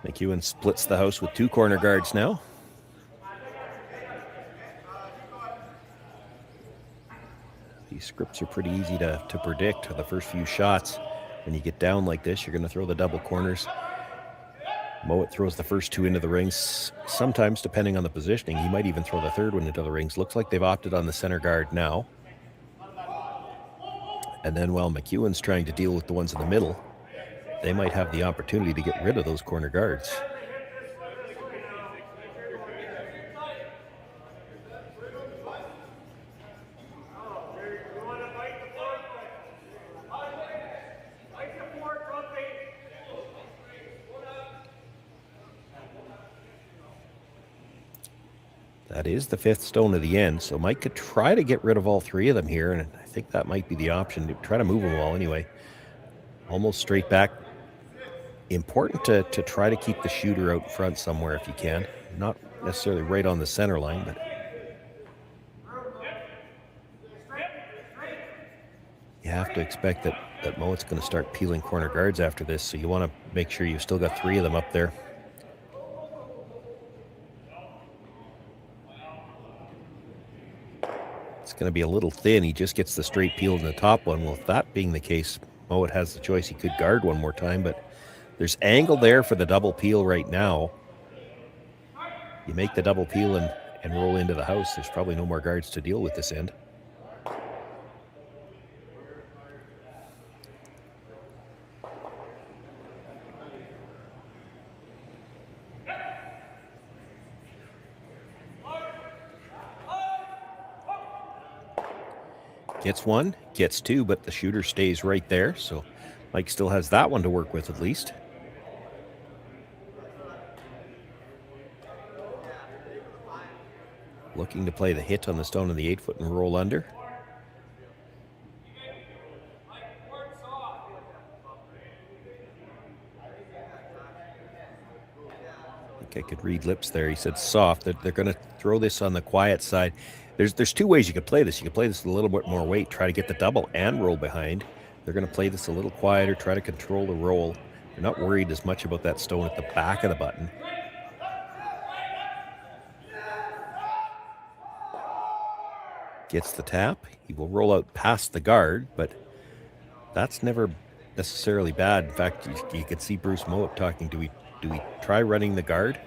McEwen splits the house with 2 corner guards now. These scripts are pretty easy to predict. The first few shots, when you get down like this, you're going to throw the double corners. Mouat throws the first 2 into the rings. Sometimes, depending on the positioning, he might even throw the third one into the rings. Looks like they've opted on the center guard now. And then while McEwen's trying to deal with the ones in the middle, they might have the opportunity to get rid of those corner guards. That is the 5th stone of the end, so Mike could try to get rid of all 3 of them here, and I think that might be the option. Try to move them all anyway. Almost straight back. Important to try to keep the shooter out front somewhere if you can. Not necessarily right on the center line, but you have to expect that Mouat's going to start peeling corner guards after this, so you want to make sure you've still got 3 of them up there. It's going to be a little thin. He just gets the straight peel in the top one. Well, if that being the case, Mouat has the choice. He could guard one more time, but there's angle there for the double peel right now. You make the double peel and roll into the house. There's probably no more guards to deal with this end. Gets 1, gets 2, but the shooter stays right there, so Mike still has that one to work with at least. Looking to play the hit on the stone of the 8-foot and roll under. I think I could read lips there. He said soft. They're going to throw this on the quiet side. There's 2 ways you could play this. You could play this with a little bit more weight, try to get the double and roll behind. They're going to play this a little quieter, try to control the roll. They're not worried as much about that stone at the back of the button. Gets the tap. He will roll out past the guard, but that's never necessarily bad. In fact, you could see Bruce Mouat talking. Do we try running the guard?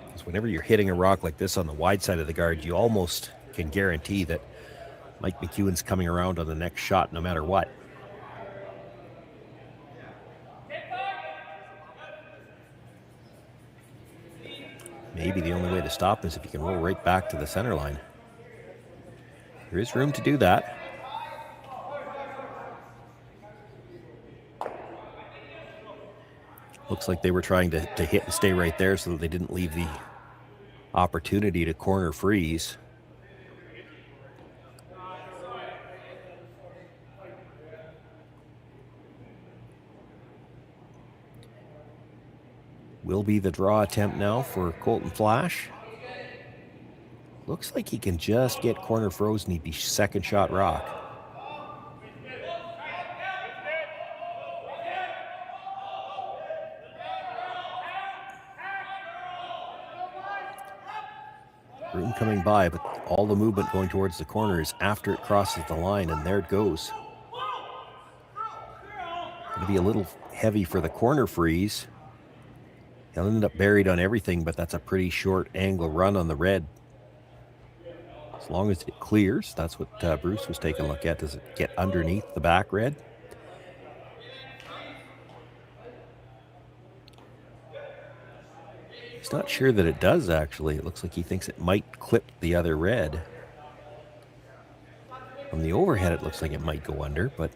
Because whenever you're hitting a rock like this on the wide side of the guard, you almost can guarantee that Mike McEwen's coming around on the next shot no matter what. Maybe the only way to stop is if you can roll right back to the center line. There is room to do that. Looks like they were trying to hit and stay right there so that they didn't leave the opportunity to corner freeze. Will be the draw attempt now for Colton Flash. Looks like he can just get corner frozen. He'd be second shot rock. him coming by, but all the movement going towards the corner is after it crosses the line, and there it goes. Going to be a little heavy for the corner freeze. He'll end up buried on everything, but that's a pretty short angle run on the red. As long as it clears, that's what Bruce was taking a look at. Does it get underneath the back red? He's not sure that it does, actually. It looks like he thinks it might clip the other red. From the overhead, it looks like it might go under, but...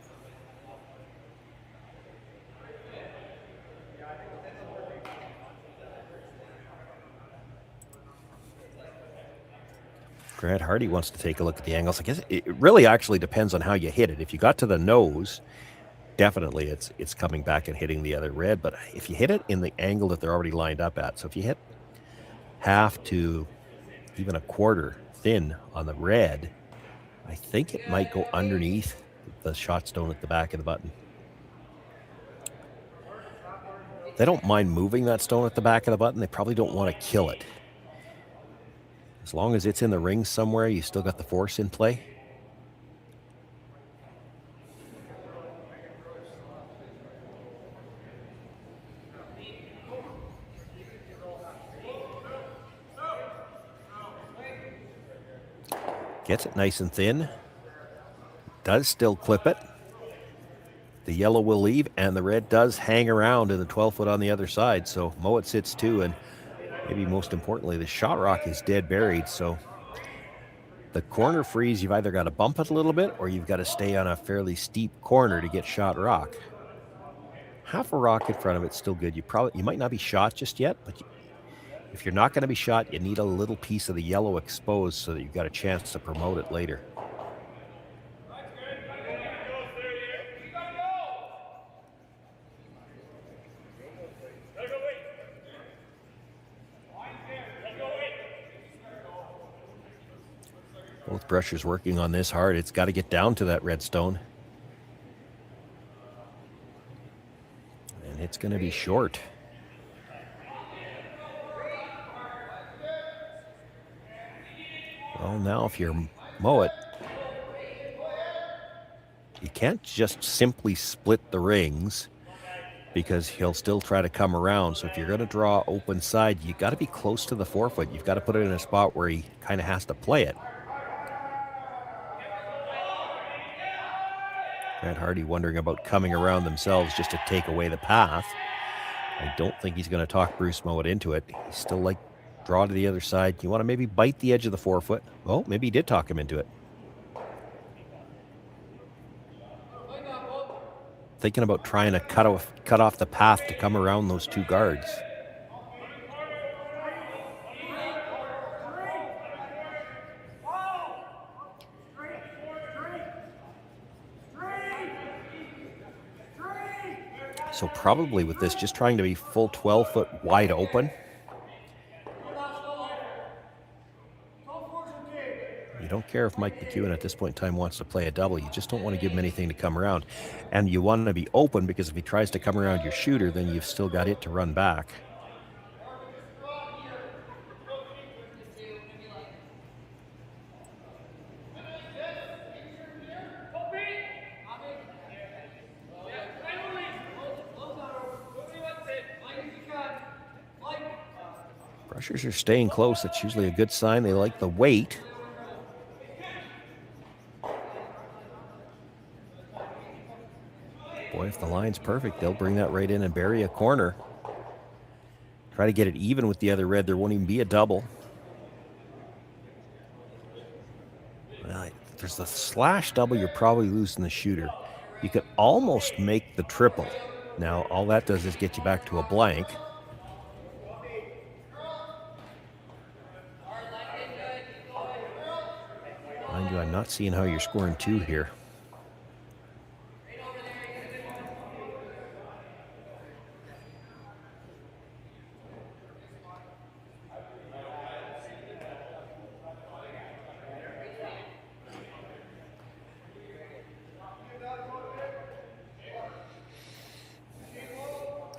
Grant Hardy wants to take a look at the angles. I guess it really actually depends on how you hit it. If you got to the nose, definitely it's coming back and hitting the other red. But if you hit it in the angle that they're already lined up at, so if you hit half to even a quarter thin on the red, I think it might go underneath the shot stone at the back of the button. They don't mind moving that stone at the back of the button. They probably don't want to kill it. As long as it's in the ring somewhere, you still got the force in play. Gets it nice and thin. Does still clip it. The yellow will leave, and the red does hang around in the 12-foot on the other side. So Mouat sits too, and maybe most importantly, the shot rock is dead buried. So the corner freeze, you've either got to bump it a little bit or you've got to stay on a fairly steep corner to get shot rock. Half a rock in front of it's still good. You might not be shot just yet, but if you're not going to be shot, you need a little piece of the yellow exposed so that you've got a chance to promote it later. Both brushers working on this hard. It's got to get down to that red stone. And it's going to be short. Well, now if you're Mouat, you can't just simply split the rings because he'll still try to come around. So if you're going to draw open side, you got to be close to the forefoot. You've got to put it in a spot where he kind of has to play it. Grant Hardy wondering about coming around themselves just to take away the path. I don't think he's going to talk Bruce Mouat into it. He's still like, draw to the other side. You want to maybe bite the edge of the forefoot. Oh, maybe he did talk him into it. Thinking about trying to cut off the path to come around those two guards. So probably with this, just trying to be full 12-foot wide open. You don't care if Mike McEwen at this point in time wants to play a double. You just don't want to give him anything to come around. And you want to be open because if he tries to come around your shooter, then you've still got it to run back. Brushers are staying close. That's usually a good sign. They like the weight. Boy, if the line's perfect, they'll bring that right in and bury a corner. Try to get it even with the other red. There won't even be a double. Well, if there's the slash double, you're probably losing the shooter. You could almost make the triple. Now, all that does is get you back to a blank. Mind you, I'm not seeing how you're scoring two here.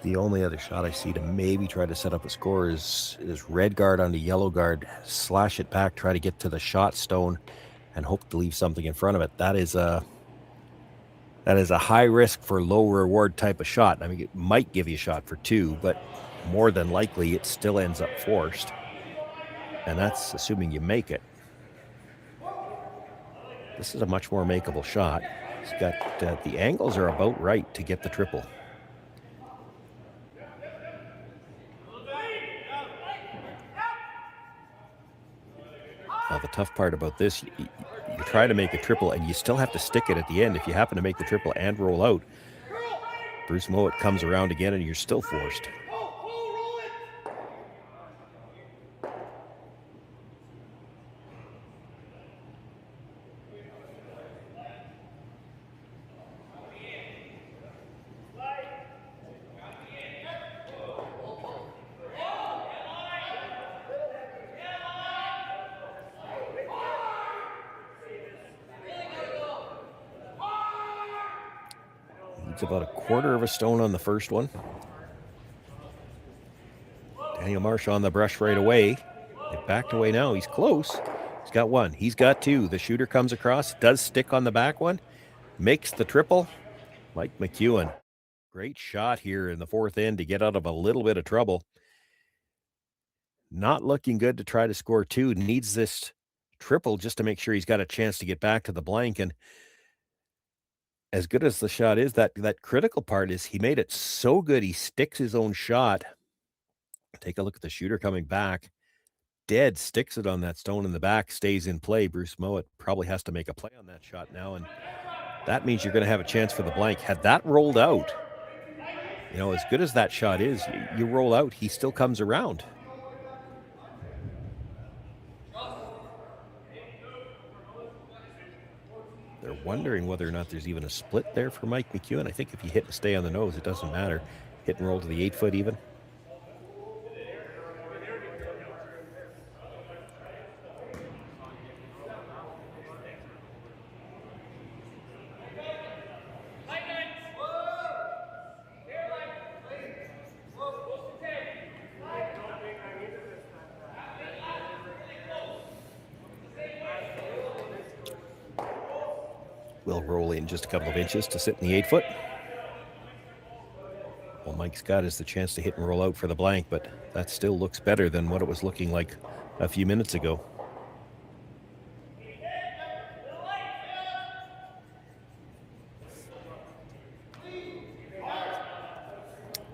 The only other shot I see to maybe try to set up a score is red guard onto yellow guard, slash it back, try to get to the shot stone, and hope to leave something in front of it. That is a high risk for low reward type of shot. I mean, it might give you a shot for 2, but more than likely it still ends up forced. And that's assuming you make it. This is a much more makeable shot. He's got the angles are about right to get the triple. Now, the tough part about this, you try to make a triple and you still have to stick it at the end. If you happen to make the triple and roll out, Bruce Mouat comes around again and you're still forced. It's about a quarter of a stone on the first one. Daniel Marsh on the brush right away. It backed away now. He's close. He's got 1. He's got 2. The shooter comes across. Does stick on the back one. Makes the triple. Mike McEwen. Great shot here in the fourth end to get out of a little bit of trouble. Not looking good to try to score 2. Needs this triple just to make sure he's got a chance to get back to the blank. And as good as the shot is, that critical part is he made it so good he sticks his own shot. Take a look at the shooter coming back. Dead, sticks it on that stone in the back, stays in play. Bruce Mouat probably has to make a play on that shot now, and that means you're going to have a chance for the blank. Had that rolled out, you know, as good as that shot is, you roll out, he still comes around. They're wondering whether or not there's even a split there for Mike McEwen. I think if you hit and stay on the nose, it doesn't matter. Hit and roll to the 8-foot even. Will roll in just a couple of inches to sit in the 8-foot. All Mike's got is the chance to hit and roll out for the blank, but that still looks better than what it was looking like a few minutes ago.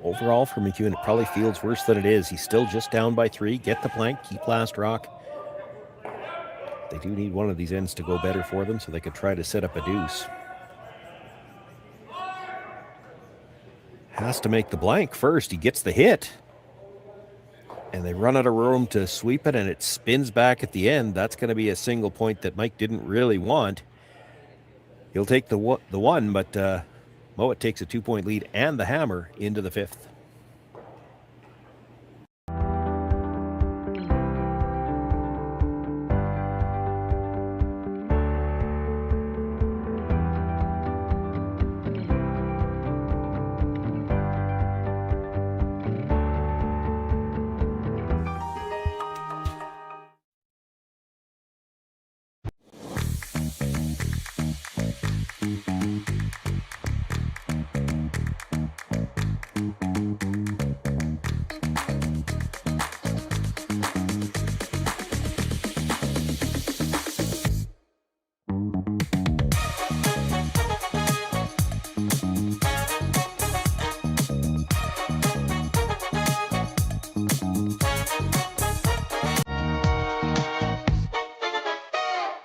Overall for McEwen, it probably feels worse than it is. He's still just down by 3. Get the blank, keep last rock. They do need one of these ends to go better for them so they could try to set up a deuce. Has to make the blank first. He gets the hit. And they run out of room to sweep it, and it spins back at the end. That's going to be a single point that Mike didn't really want. He'll take the one, but Mouat takes a 2-point lead and the hammer into the 5th.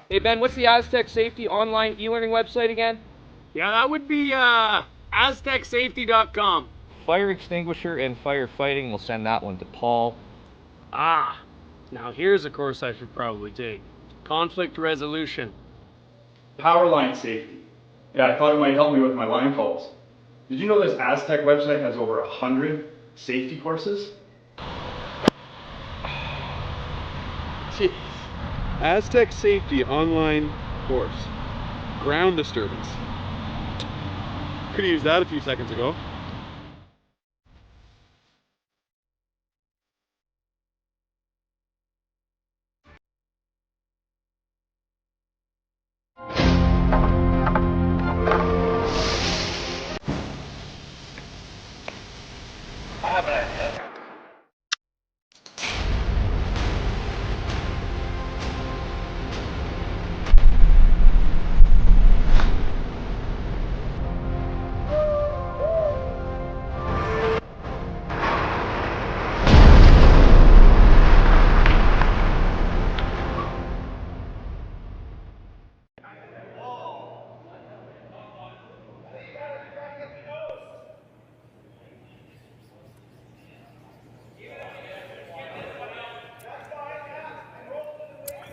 Hey Ben, what's the Aztec Safety online e-learning website again? Yeah, that would be aztecsafety.com. Fire extinguisher and firefighting, we'll send that one to Paul. Ah, now here's a course I should probably take. Conflict resolution. Power line safety. Yeah, I thought it might help me with my line calls. Did you know this Aztec website has over 100 safety courses? Jeez. Aztec Safety online course. Ground disturbance. Could have used that a few seconds ago.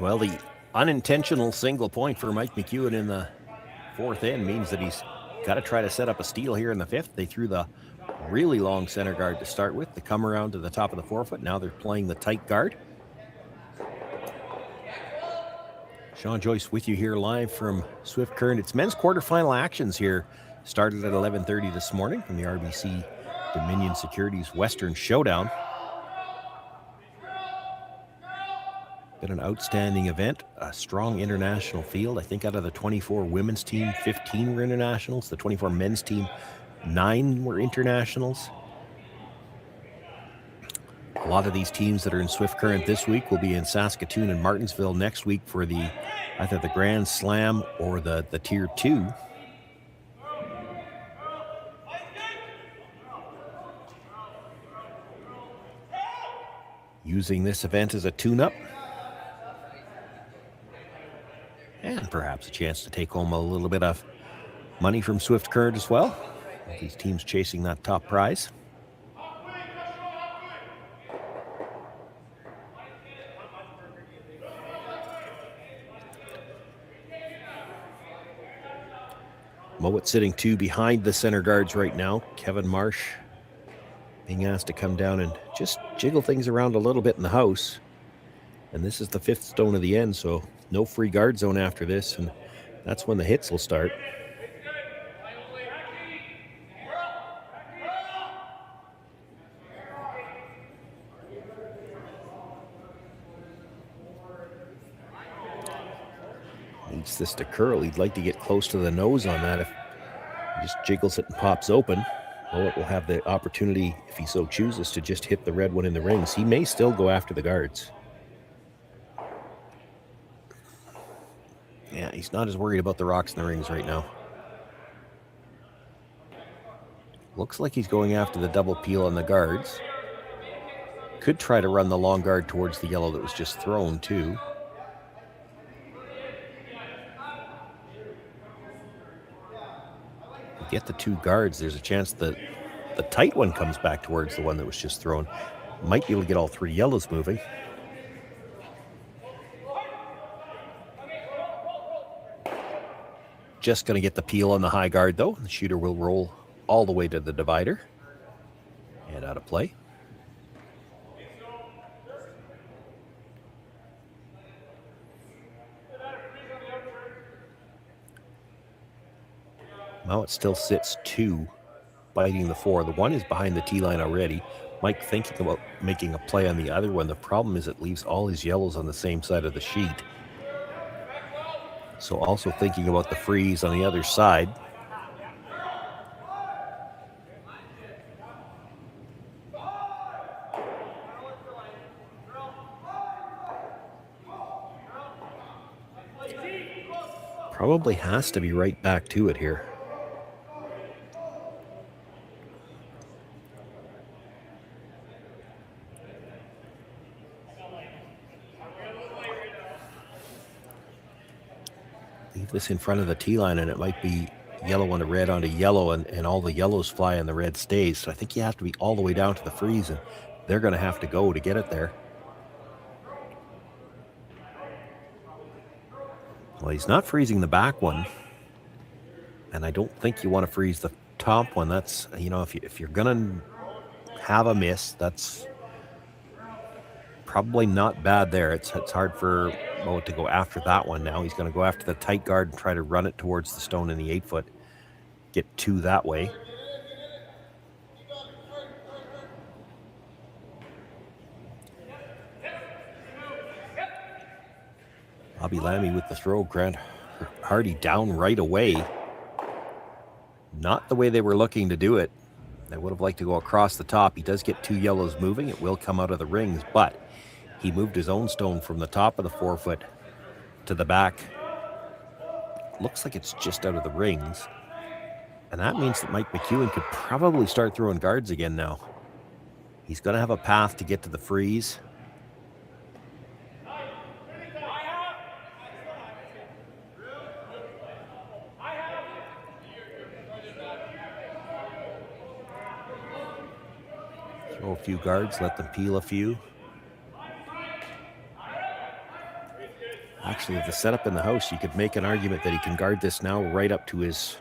Well, the unintentional single point for Mike McEwen in the fourth end means that he's got to try to set up a steal here in the fifth. They threw the really long center guard to start with. They come around to the top of the forefoot. Now they're playing the tight guard. Sean Joyce with you here live from Swift Current. It's men's quarterfinal actions here. Started at 11:30 this morning from the RBC Dominion Securities Western Showdown. Been an outstanding event, a strong international field. I think out of the 24 women's team, 15 were internationals. The 24 men's team, 9 were internationals. A lot of these teams that are in Swift Current this week will be in Saskatoon and Martinsville next week for the either the Grand Slam or the Tier 2. Using this event as a tune-up. And perhaps a chance to take home a little bit of money from Swift Current as well. These teams chasing that top prize. Mouat sitting 2 behind the center guards right now. Kevin Marsh being asked to come down and just jiggle things around a little bit in the house. And this is the 5th stone of the end, so no free guard zone after this, and that's when the hits will start. Needs this to curl. He'd like to get close to the nose on that. If he just jiggles it and pops open, Mouat will have the opportunity, if he so chooses, to just hit the red one in the rings. He may still go after the guards. Yeah, he's not as worried about the rocks in the rings right now. Looks like he's going after the double peel on the guards. Could try to run the long guard towards the yellow that was just thrown too. Get the 2 guards, there's a chance that the tight one comes back towards the one that was just thrown. Might be able to get all 3 yellows moving. Just going to get the peel on the high guard though. The shooter will roll all the way to the divider and out of play. Mouat still sits 2, biting the 4. The one is behind the tee line already. Mike thinking about making a play on the other one. The problem is it leaves all his yellows on the same side of the sheet. So also thinking about the freeze on the other side. Probably has to be right back to it here. Leave this in front of the tee line and it might be yellow on the red onto yellow, and all the yellows fly and the red stays. So I think you have to be all the way down to the freeze, and they're going to have to go to get it there. Well, he's not freezing the back one, and I don't think you want to freeze the top one. That's, you know, if you're going to have a miss, that's probably not bad there. It's hard for Mouat to go after that one now. He's going to go after the tight guard and try to run it towards the stone in the 8-foot. Get 2 that way. Bobby Lammy with the throw. Grant Hardy down right away. Not the way they were looking to do it. They would have liked to go across the top. He does get 2 yellows moving. It will come out of the rings, but he moved his own stone from the top of the 4-foot to the back. Looks like it's just out of the rings. And that means that Mike McEwen could probably start throwing guards again now. He's going to have a path to get to the freeze. Throw a few guards, let them peel a few. Actually, with the setup in the house, you could make an argument that he can guard this now right up to his,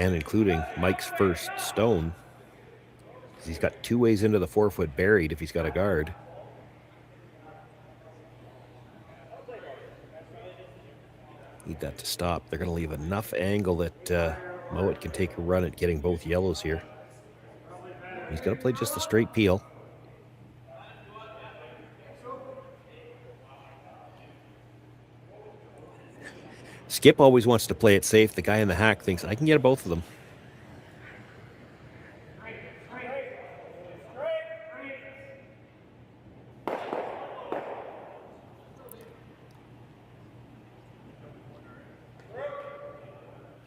and including Mike's first stone. He's got 2 ways into the 4-foot buried if he's got a guard. Need that to stop. They're going to leave enough angle that Mouat can take a run at getting both yellows here. He's going to play just a straight peel. Skip always wants to play it safe. The guy in the hack thinks, I can get both of them.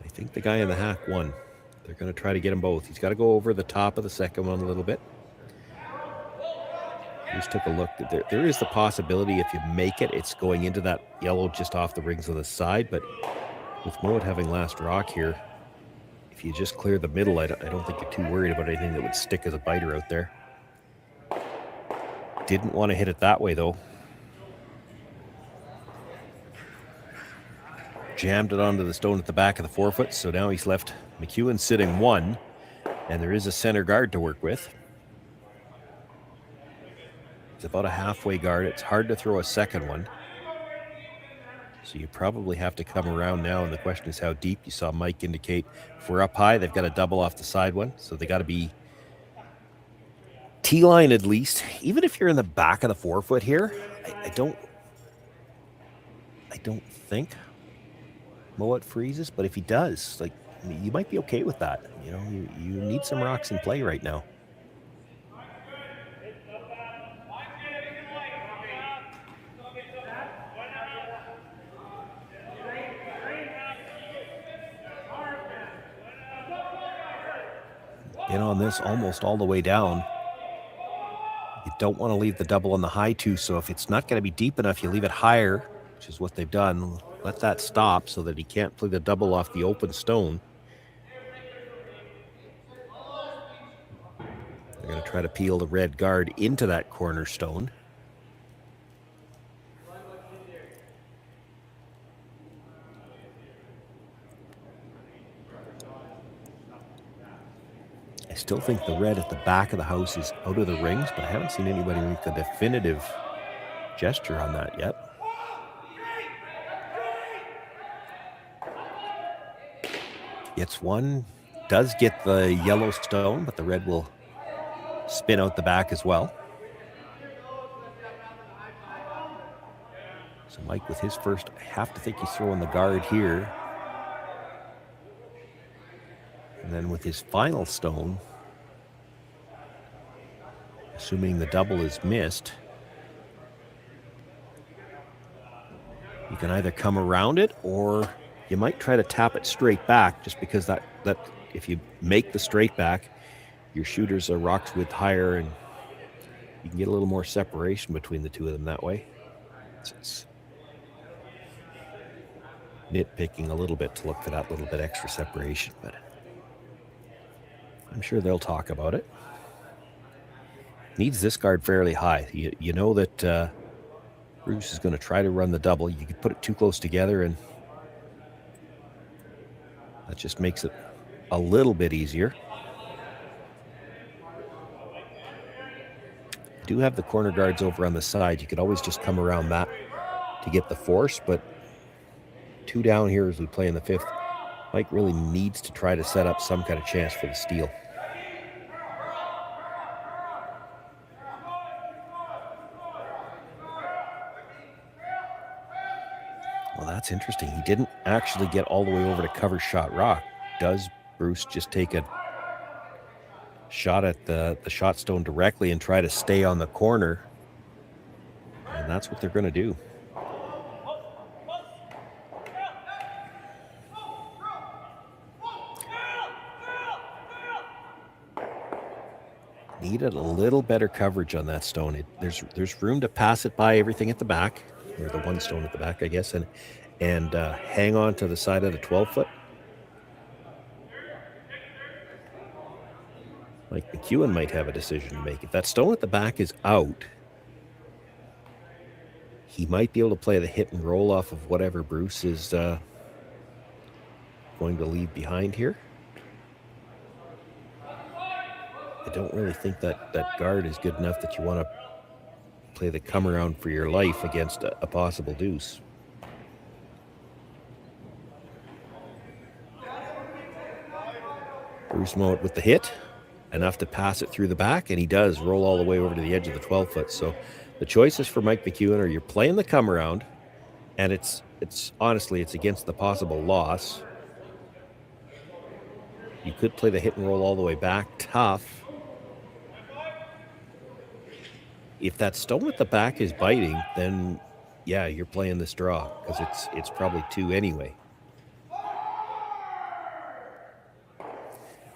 I think the guy in the hack won. They're going to try to get them both. He's got to go over the top of the second one a little bit. Just took a look. There is the possibility if you make it, it's going into that yellow just off the rings on the side. But with Mouat having last rock here, if you just clear the middle, I don't think you're too worried about anything that would stick as a biter out there. Didn't want to hit it that way, though. Jammed it onto the stone at the back of the 4-foot, so now he's left McEwen sitting 1, and there is a center guard to work with. It's about a halfway guard. It's hard to throw a second one. So you probably have to come around now, and the question is how deep. You saw Mike indicate if we're up high, they've got to double off the side one, so they got to be T-line at least. Even if you're in the back of the 4-foot here, I don't think Mouat freezes, but if he does, like, you might be okay with that. You know, you need some rocks in play right now. In on this almost all the way down. You don't want to leave the double on the high two, so if it's not going to be deep enough, you leave it higher, which is what they've done. Let that stop so that he can't play the double off the open stone. They're going to try to peel the red guard into that cornerstone. I still think the red at the back of the house is out of the rings, but I haven't seen anybody make a definitive gesture on that yet. Gets one, does get the yellow stone, but the red will spin out the back as well. So Mike with his first, I have to think he's throwing the guard here. And then with his final stone, assuming the double is missed, you can either come around it or you might try to tap it straight back, just because that if you make the straight back, your shooters are rocks width higher and you can get a little more separation between the two of them that way. It's nitpicking a little bit to look for that little bit extra separation, but I'm sure they'll talk about it. Needs this guard fairly high. You know that Bruce is going to try to run the double. You could put it too close together and that just makes it a little bit easier. You do have the corner guards over on the side. You could always just come around that to get the force, but 2 down here as we play in the 5th. Mike really needs to try to set up some kind of chance for the steal. Well, that's interesting. He didn't actually get all the way over to cover shot rock. Does Bruce just take a shot at the shot stone directly and try to stay on the corner? And that's what they're going to do. Needed a little better coverage on that stone. There's room to pass it by everything at the back, or the one stone at the back, I guess, and hang on to the side of the 12-foot. Like McEwen might have a decision to make. If that stone at the back is out, He might be able to play the hit and roll off of whatever Bruce is going to leave behind here. I don't really think that guard is good enough that you want to play the come around for your life against a possible deuce. Bruce Mouat with the hit, enough to pass it through the back, and he does roll all the way over to the edge of the 12-foot. So the choices for Mike McEwen are you're playing the come around, and it's honestly, it's against the possible loss. You could play the hit and roll all the way back, tough. If that stone at the back is biting, then yeah, you're playing this draw because it's probably 2 anyway.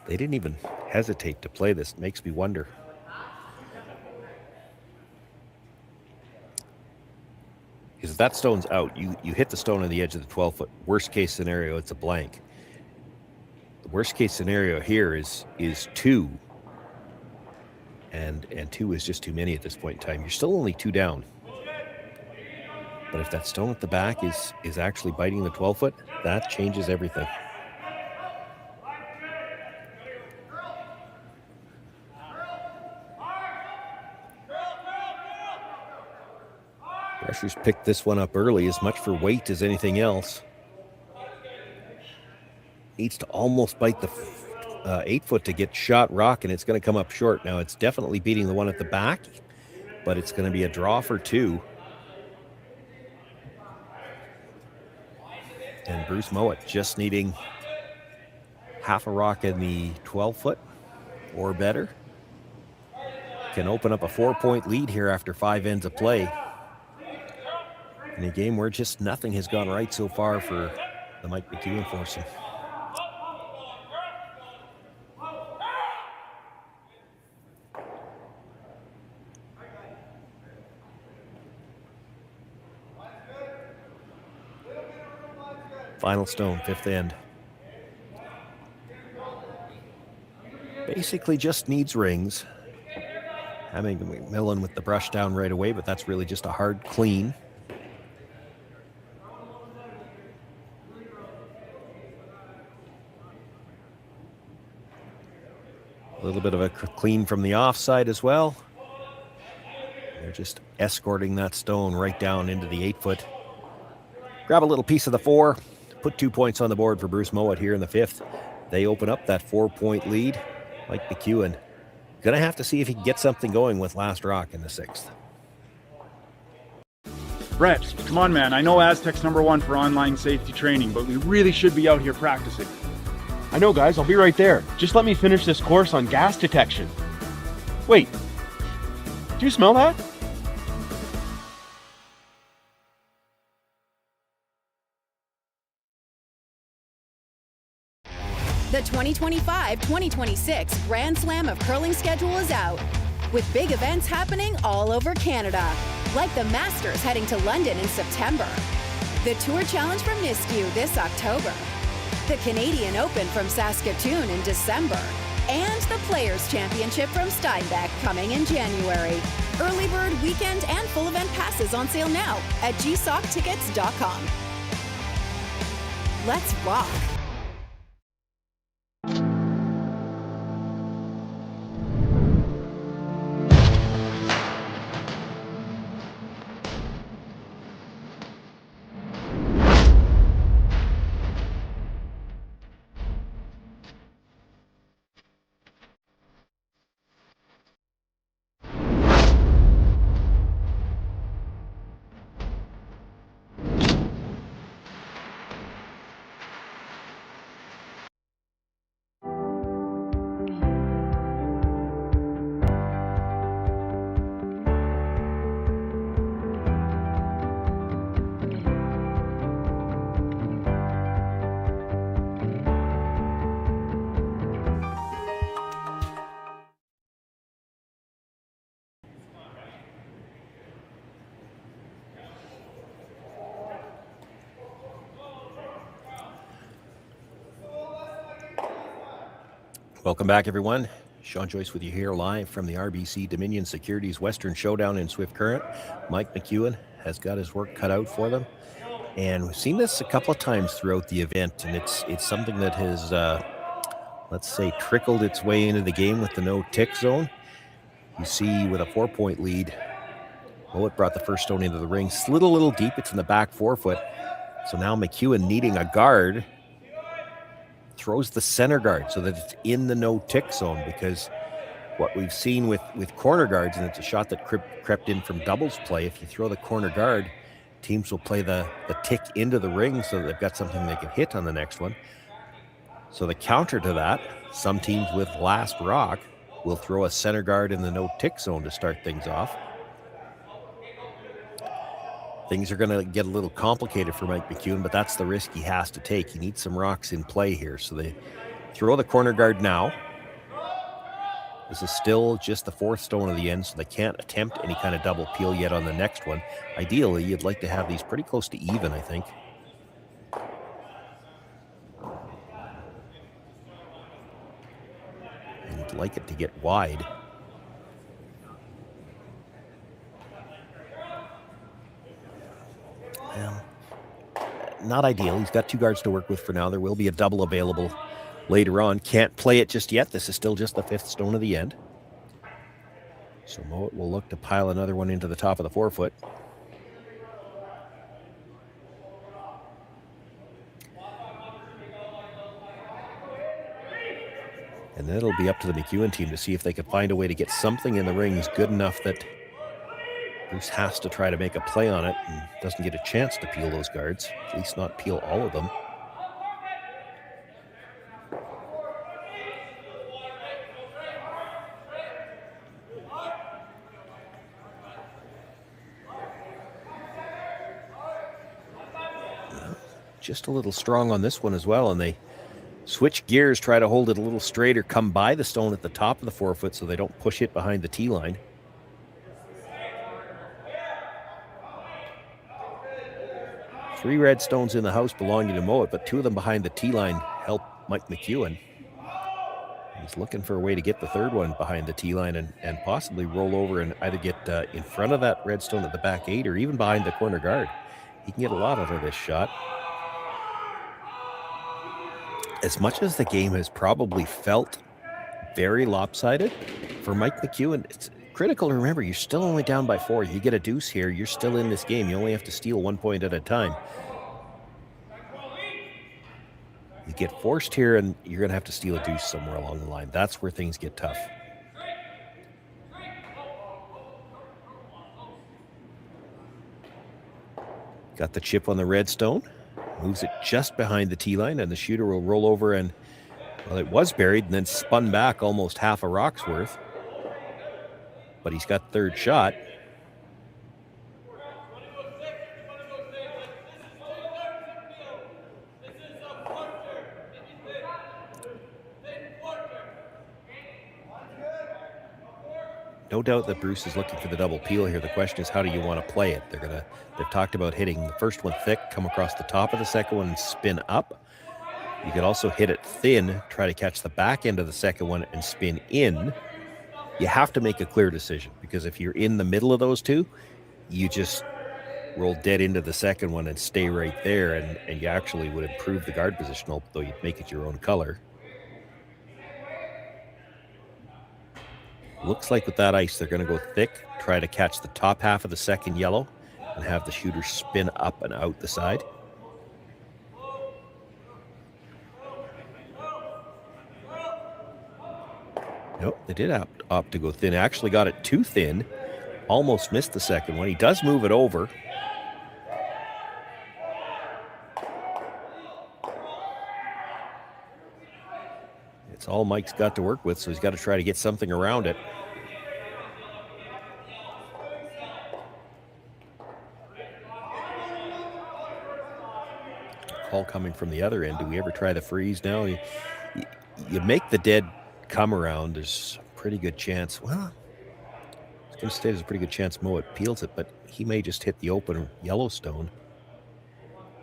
They didn't even hesitate to play this. It makes me wonder. Because if that stone's out, you hit the stone on the edge of the 12-foot. Worst case scenario, it's a blank. The worst case scenario here is 2. And 2 is just too many at this point in time. You're still only 2 down. But if that stone at the back is actually biting the 12-foot, that changes everything. Rushers picked this one up early, as much for weight as anything else. Needs to almost bite the 8-foot to get shot rock, and it's going to come up short. Now, it's definitely beating the one at the back, but it's going to be a draw for 2. And Bruce Mouat just needing half a rock in the 12-foot or better. Can open up a 4-point lead here after 5 ends of play. In a game where just nothing has gone right so far for the Mike McEwen foursome. Final stone, 5th end. Basically just needs rings. Having McMillan with the brush down right away, but that's really just a hard clean. A little bit of a clean from the offside as well. They're just escorting that stone right down into the 8-foot. Grab a little piece of the 4. Put 2 points on the board for Bruce Mouat here in the 5th. They open up that 4-point lead. Mike McEwen gonna have to see if he can get something going with last rock in the 6th. Brett, come on, man. I know Aztec's #1 for online safety training, but we really should be out here practicing. I know, guys. I'll be right there. Just let me finish this course on gas detection. Wait. Do you smell that? The 2025-2026 Grand Slam of Curling schedule is out, with big events happening all over Canada, like the Masters heading to London in September, the Tour Challenge from Nisku this October, the Canadian Open from Saskatoon in December, and the Players' Championship from Steinbeck coming in January. Early bird weekend and full event passes on sale now at gsoctickets.com. Let's rock! Welcome back, everyone. Sean Joyce with you here live from the RBC Dominion Securities Western Showdown in Swift Current. Mike McEwen has got his work cut out for them. And we've seen this a couple of times throughout the event, and it's something that has, let's say, trickled its way into the game with the no-tick zone. You see with a 4-point lead, Mouat brought the first stone into the ring, slid a little deep, it's in the back forefoot. So now McEwen, needing a guard, throws the center guard so that it's in the no-tick zone, because what we've seen with corner guards, and it's a shot that crept in from doubles play, if you throw the corner guard, teams will play the tick into the ring so that they've got something they can hit on the next one. So the counter to that, some teams with last rock will throw a center guard in the no-tick zone to start things off. Things are going to get a little complicated for Mike McEwen, but that's the risk he has to take. He needs some rocks in play here. So they throw the corner guard now. This is still just the 4th stone of the end, so they can't attempt any kind of double peel yet on the next one. Ideally, you'd like to have these pretty close to even, I think. And you'd like it to get wide. Not ideal. He's got 2 guards to work with for now. There will be a double available later on. Can't play it just yet. This is still just the 5th stone of the end. So Mouat will look to pile another one into the top of the forefoot. And then it'll be up to the McEwen team to see if they can find a way to get something in the rings good enough that Bruce has to try to make a play on it and doesn't get a chance to peel those guards, at least not peel all of them. Just a little strong on this one as well, and they switch gears, try to hold it a little straighter, come by the stone at the top of the forefoot so they don't push it behind the tee line. Three red stones in the house belonging to Mouat, but 2 of them behind the tee line help Mike McEwen. He's looking for a way to get the 3rd one behind the tee line and possibly roll over and either get in front of that red stone at the back 8 or even behind the corner guard. He can get a lot out of this shot. As much as the game has probably felt very lopsided, for Mike McEwen, it's critical to remember you're still only down by 4. You get a deuce here, you're still in this game. You only have to steal 1 point at a time. You get forced here and you're going to have to steal a deuce somewhere along the line. That's where things get tough. Got the chip on the red stone. Moves it just behind the tee line, and the shooter will roll over and, well, it was buried and then spun back almost half a rock's worth. But he's got 3rd shot. No doubt that Bruce is looking for the double peel here. The question is, how do you want to play it? They've talked about hitting the first one thick, come across the top of the second one and spin up. You could also hit it thin, try to catch the back end of the second one and spin in. You have to make a clear decision, because if you're in the middle of those 2, you just roll dead into the second one and stay right there, and you actually would improve the guard position, although you'd make it your own color. Looks like with that ice, they're going to go thick, try to catch the top half of the second yellow, and have the shooter spin up and out the side. Nope, they did opt to go thin. Actually got it too thin. Almost missed the second one. He does move it over. It's all Mike's got to work with, so he's got to try to get something around it. Call coming from the other end. Do we ever try the freeze now? You make the dead come around. There's a pretty good chance. Well, I was going to say there's a pretty good chance Mouat peels it, but he may just hit the open Yellowstone.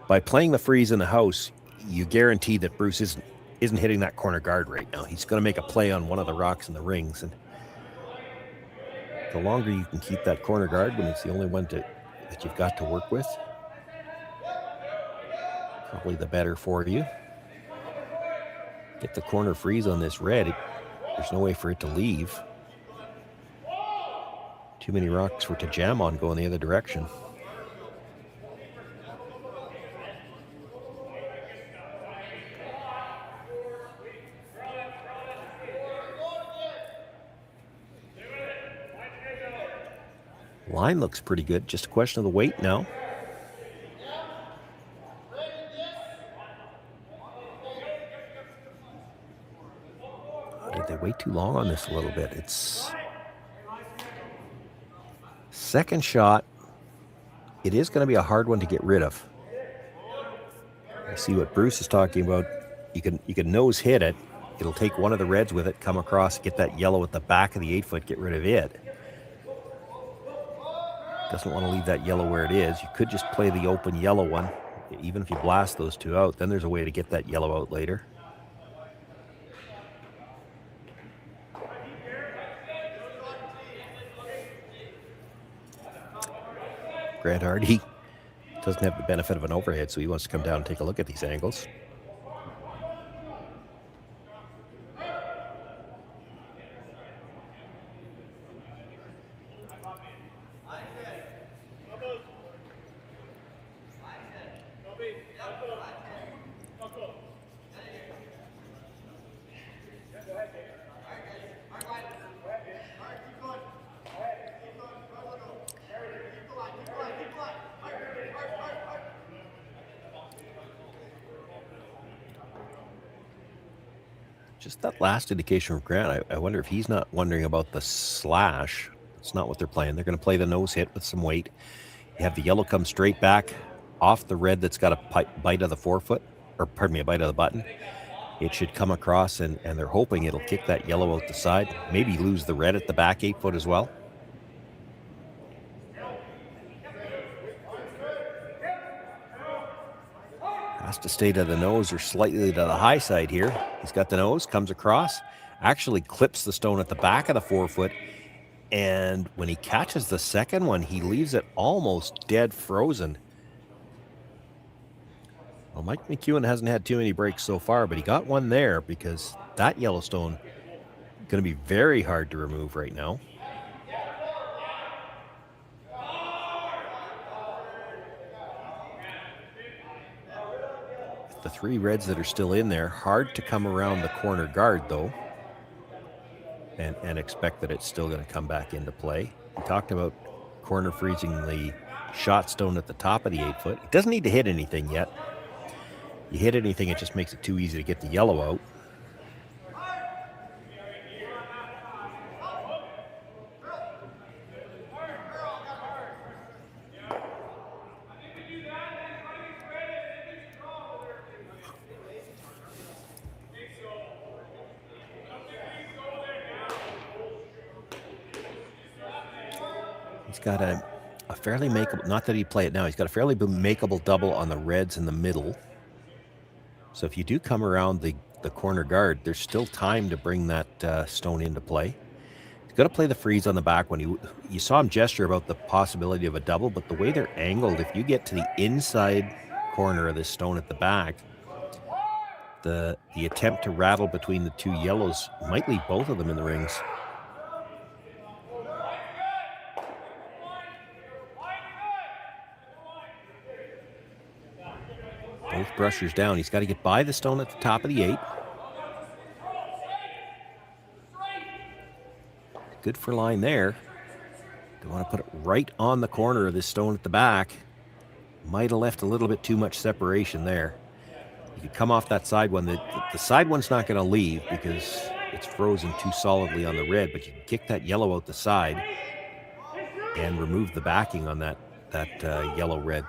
By playing the freeze in the house, you guarantee that Bruce isn't hitting that corner guard right now. He's going to make a play on one of the rocks in the rings, and the longer you can keep that corner guard when it's the only one to that you've got to work with. Probably the better for you. Get the corner freeze on this red. There's no way for it to leave. Too many rocks for it to jam on going the other direction. Line looks pretty good. Just a question of the weight now. Oh, did they wait too long on this a little bit? It's second shot. It is going to be a hard one to get rid of. I see what Bruce is talking about. You can nose hit it. It'll take one of the reds with it, come across, get that yellow at the back of the 8-foot, get rid of it. Doesn't want to leave that yellow where it is. You could just play the open yellow one, even if you blast those two out. Then there's a way to get that yellow out later. Grant Hardy doesn't have the benefit of an overhead, so he wants to come down and take a look at these angles. Just that last indication from Grant, I wonder if he's not wondering about the slash. It's not what they're playing. They're going to play the nose hit with some weight. You have the yellow come straight back off the red that's got a bite of the 4-foot, or pardon me, a bite of the button. It should come across, and they're hoping it'll kick that yellow out the side. Maybe lose the red at the back 8-foot as well. Has to stay to the nose or slightly to the high side here. He's got the nose, comes across, actually clips the stone at the back of the 4-foot. And when he catches the second one, he leaves it almost dead frozen. Well, Mike McEwen hasn't had too many breaks so far, but he got one there because that Yellowstone is going to be very hard to remove right now. The 3 reds that are still in there, hard to come around the corner guard though, and expect that it's still going to come back into play. We talked about corner freezing the shot stone at the top of the 8-foot. It doesn't need to hit anything yet. You hit anything, it just makes it too easy to get the yellow out. He's got a fairly makeable, not that he'd play it now, he's got a fairly makeable double on the reds in the middle. So if you do come around the corner guard, there's still time to bring that stone into play. He's got to play the freeze on the back one. You saw him gesture about the possibility of a double, but the way they're angled, if you get to the inside corner of this stone at the back, the attempt to rattle between the 2 yellows might leave both of them in the rings. Both brushers down. He's got to get by the stone at the top of the 8. Good for line there. They want to put it right on the corner of this stone at the back. Might have left a little bit too much separation there. You could come off that side one. The side one's not going to leave because it's frozen too solidly on the red, but you can kick that yellow out the side and remove the backing on that yellow-red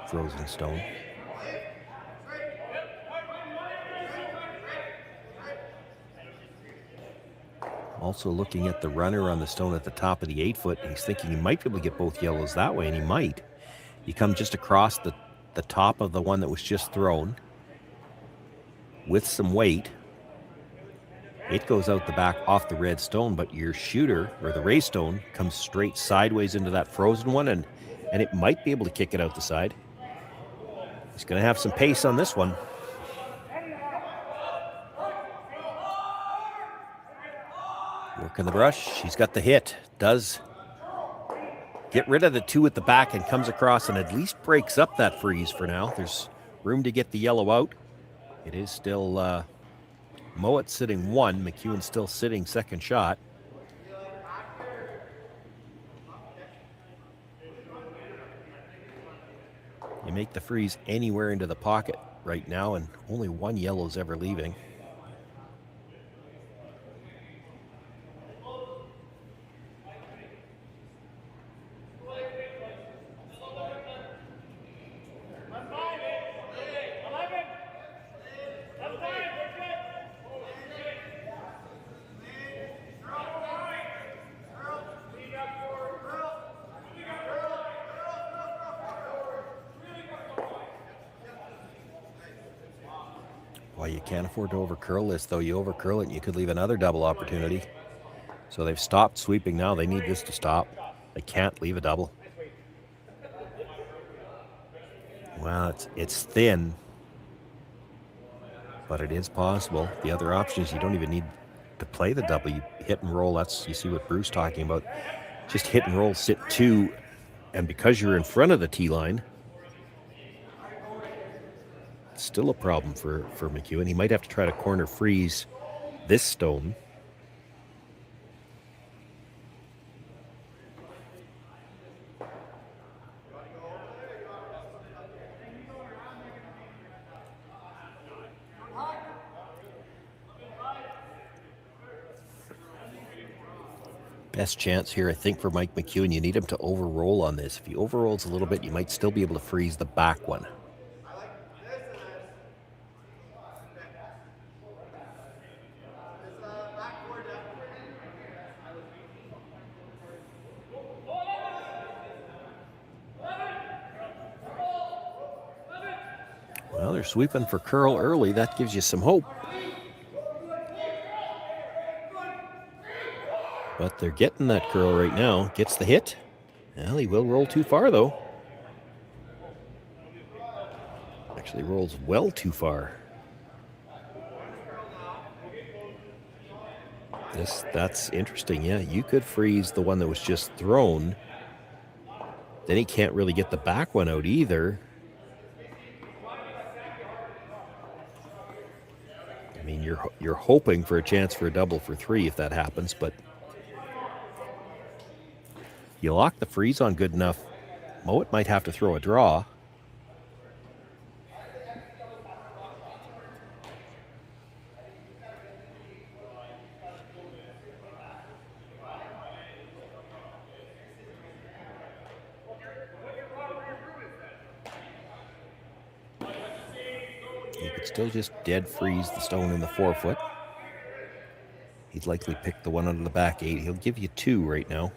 frozen stone. Also looking at the runner on the stone at the top of the 8-foot, and he's thinking he might be able to get both yellows that way, and he might. You come just across the top of the one that was just thrown with some weight. It goes out the back off the red stone, but your shooter, or the raised stone, comes straight sideways into that frozen one, and and it might be able to kick it out the side. He's going to have some pace on this one. Working the brush. He's got the hit. Does get rid of the two at the back and comes across and at least breaks up that freeze for now. There's room to get the yellow out. It is still Mouat sitting 1. McEwen still sitting second shot. You make the freeze anywhere into the pocket right now, and only 1 yellow's ever leaving. Well, you can't afford to overcurl this, though. You overcurl it and you could leave another double opportunity. So they've stopped sweeping now. They need this to stop. They can't leave a double. Well, it's thin, but it is possible. The other option is you don't even need to play the double. You hit and roll. You see what Bruce talking about. Just hit and roll, sit 2, and because you're in front of the tee line, still a problem for McEwen. He might have to try to corner freeze this stone. Best chance here, I think, for Mike McEwen. You need him to over-roll on this. If he over-rolls a little bit, you might still be able to freeze the back one. Well, they're sweeping for curl early. That gives you some hope. But they're getting that curl right now. Gets the hit. Well, he will roll too far, though. Actually rolls well too far. That's interesting. Yeah, you could freeze the one that was just thrown. Then he can't really get the back one out either. I mean, you're hoping for a chance for a double for 3 if that happens, but you lock the freeze on good enough, Mouat might have to throw a draw. You could still just dead freeze the stone in the 4-foot. He'd likely pick the one under the back 8. He'll give you 2 right now.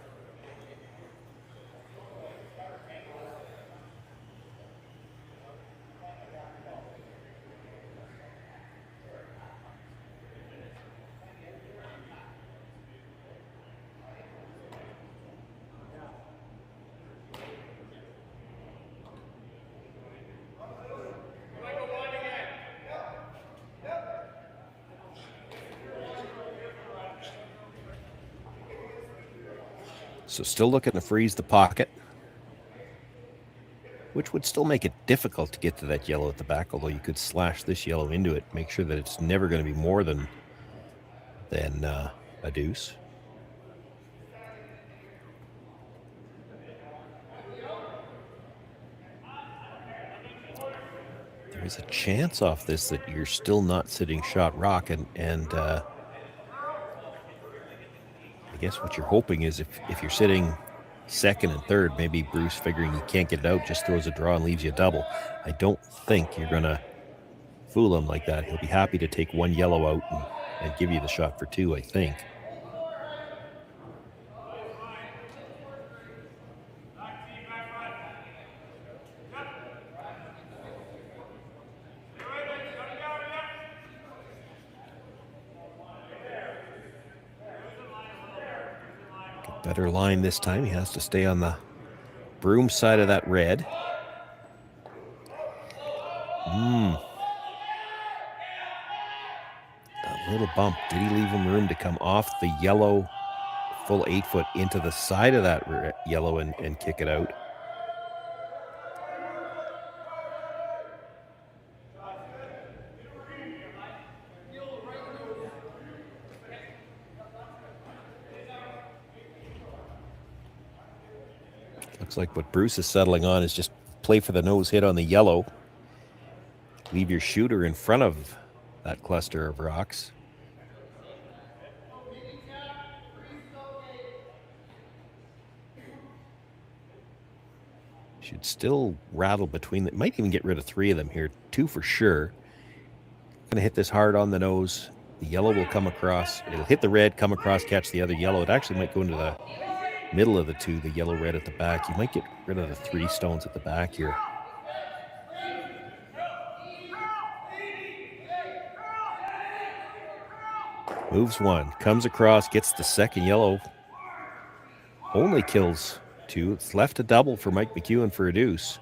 So still looking to freeze the pocket, which would still make it difficult to get to that yellow at the back, although you could slash this yellow into it, make sure that it's never going to be more than a deuce. There is a chance off this that you're still not sitting shot rock, and I guess what you're hoping is if you're sitting second and third, maybe Bruce, figuring you can't get it out, just throws a draw and leaves you a double. I don't think you're going to fool him like that. He'll be happy to take 1 yellow out and give you the shot for 2, I think. Better line this time. He has to stay on the Broom side of that red. A little bump. Did he leave him room to come off the yellow full 8 foot into the side of that yellow and kick it out? Looks like what Bruce is settling on is just play for the nose hit on the yellow. Leave your shooter in front of that cluster of rocks. Should still rattle between them. Might even get rid of 3 of them here. 2 for sure. Gonna hit this hard on the nose. The yellow will come across. It'll hit the red, come across, catch the other yellow. It actually might go into the middle of the 2, the yellow red at the back. You might get rid of the 3 stones at the back here. Moves 1, comes across, gets the second yellow. Only kills 2. It's left a double for Mike McEwen for a deuce.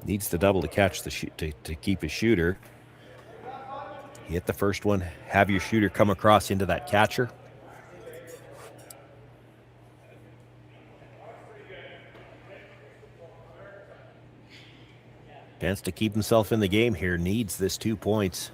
Needs the double to catch the to keep his shooter. You hit the first one, have your shooter come across into that catcher. Chance to keep himself in the game here. Needs this 2 points.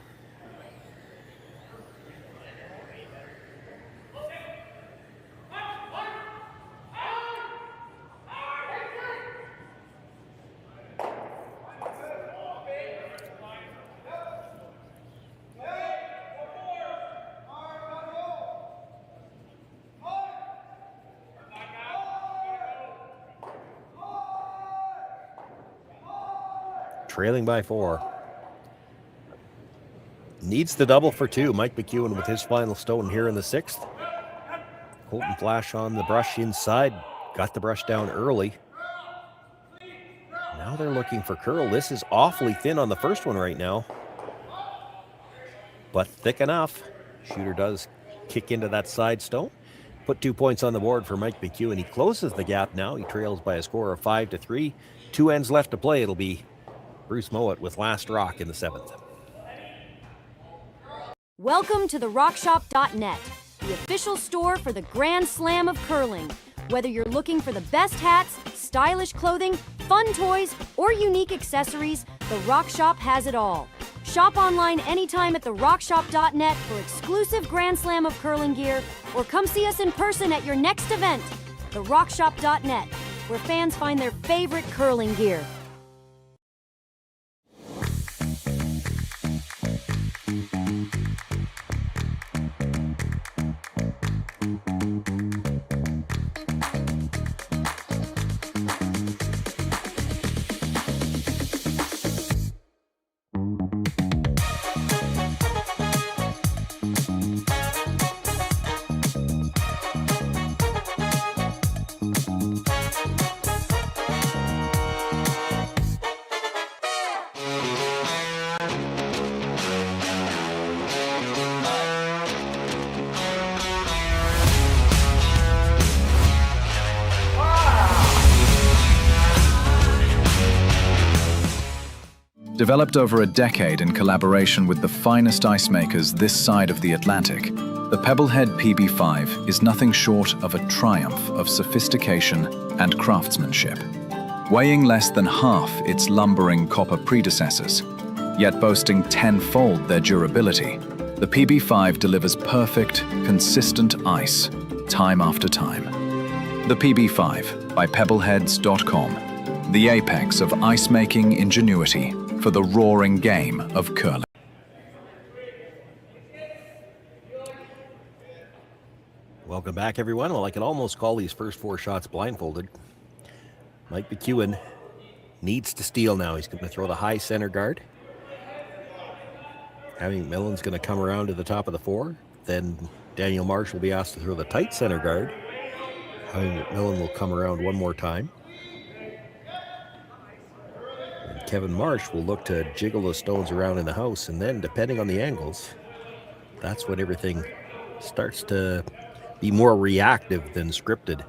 Trailing by 4. Needs the double for 2. Mike McEwen with his final stone here in the 6th. Colton Flash on the brush inside. Got the brush down early. Now they're looking for curl. This is awfully thin on the first one right now. But thick enough. Shooter does kick into that side stone. Put 2 points on the board for Mike McEwen. He closes the gap now. He trails by a score of 5-3. 2 ends left to play. It'll be Bruce Mouat with last rock in the 7th. Welcome to the RockShop.net, the official store for the Grand Slam of curling. Whether you're looking for the best hats, stylish clothing, fun toys, or unique accessories, the Rock Shop has it all. Shop online anytime at the RockShop.net for exclusive Grand Slam of curling gear, or come see us in person at your next event. The RockShop.net, where fans find their favorite curling gear. Developed over a decade in collaboration with the finest ice makers this side of the Atlantic, the Pebblehead PB5 is nothing short of a triumph of sophistication and craftsmanship. Weighing less than half its lumbering copper predecessors, yet boasting tenfold their durability, the PB5 delivers perfect, consistent ice, time after time. The PB5 by Pebbleheads.com, the apex of ice-making ingenuity for the roaring game of curling. Welcome back, everyone. Well, I can almost call these first 4 shots blindfolded. Mike McEwen needs to steal now. He's going to throw the high center guard. McMillan's going to come around to the top of the 4. Then Daniel Marsh will be asked to throw the tight center guard. McMillan will come around one more time. And Kevin Marsh will look to jiggle the stones around in the house, and then, depending on the angles, that's when everything starts to be more reactive than scripted.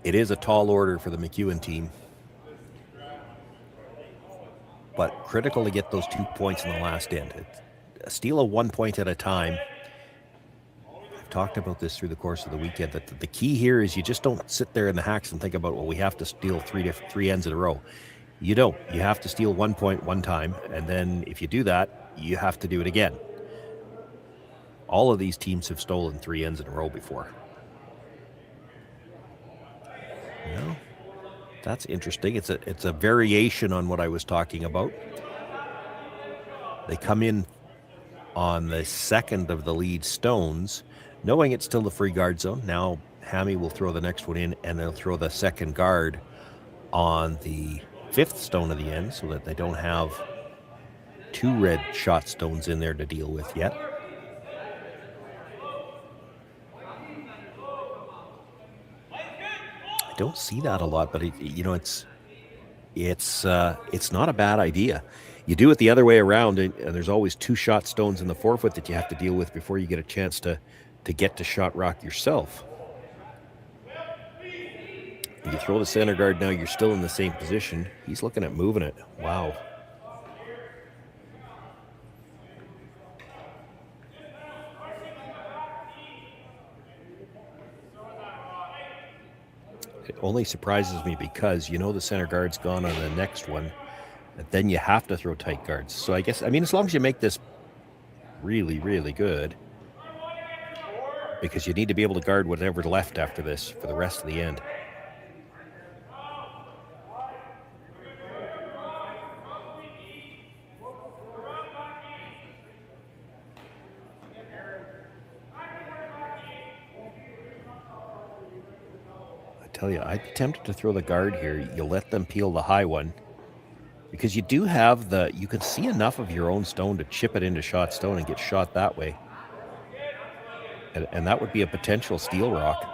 It is a tall order for the McEwen team, but critical to get those 2 points in the last end. A steal of 1 point at a time. I've talked about this through the course of the weekend, that the key here is you just don't sit there in the hacks and think about, well, we have to steal three ends in a row. You don't. You have to steal 1 point one time, and then if you do that, you have to do it again. All of these teams have stolen 3 ends in a row before. Well, that's interesting. It's a variation on what I was talking about. They come in on the second of the lead stones, knowing it's still the free guard zone. Now Hammy will throw the next one in, and they'll throw the second guard on the 5th stone of the end so that they don't have 2 red shot stones in there to deal with yet. I don't see that a lot, but it's not a bad idea. You do it the other way around, and there's always 2 shot stones in the forefoot that you have to deal with before you get a chance to get to shot rock yourself. You throw the center guard now, you're still in the same position. He's looking at moving it. Wow. It only surprises me because you know the center guard's gone on the next one, and then you have to throw tight guards. So I guess, I mean, as long as you make this really, really good, because you need to be able to guard whatever's left after this for the rest of the end. Tell you, I'd be tempted to throw the guard here. You let them peel the high one, because you do have you can see enough of your own stone to chip it into shot stone and get shot that way. And that would be a potential steal rock.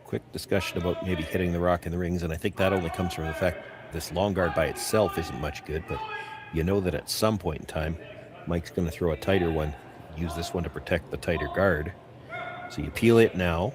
Quick discussion about maybe hitting the rock in the rings, and I think that only comes from the fact this long guard by itself isn't much good, but you know that at some point in time, Mike's going to throw a tighter one, use this one to protect the tighter guard. So you peel it now.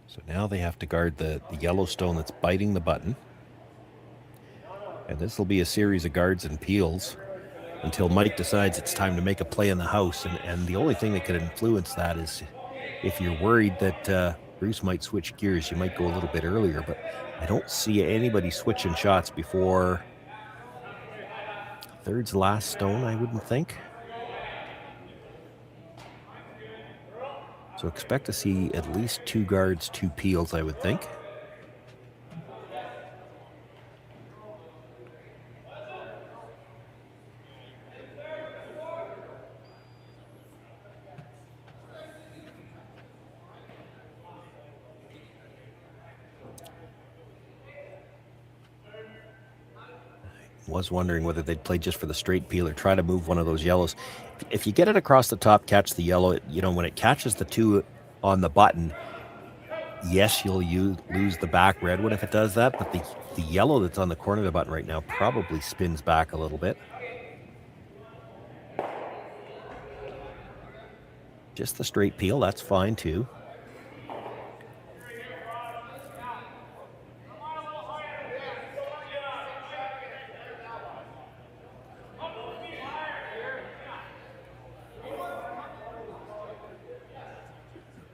So now they have to guard the yellow stone that's biting the button. And this will be a series of guards and peels until Mike decides it's time to make a play in the house. And the only thing that could influence that is if you're worried that Bruce might switch gears, you might go a little bit earlier. But I don't see anybody switching shots before third's last stone, I wouldn't think. So expect to see at least 2 guards, 2 peels, I would think. Was wondering whether they'd play just for the straight peel or try to move one of those yellows. If you get it across the top, catch the yellow, when it catches the 2 on the button, yes, you'll lose the back red one if it does that, but the yellow that's on the corner of the button right now probably spins back a little bit. Just the straight peel, that's fine too.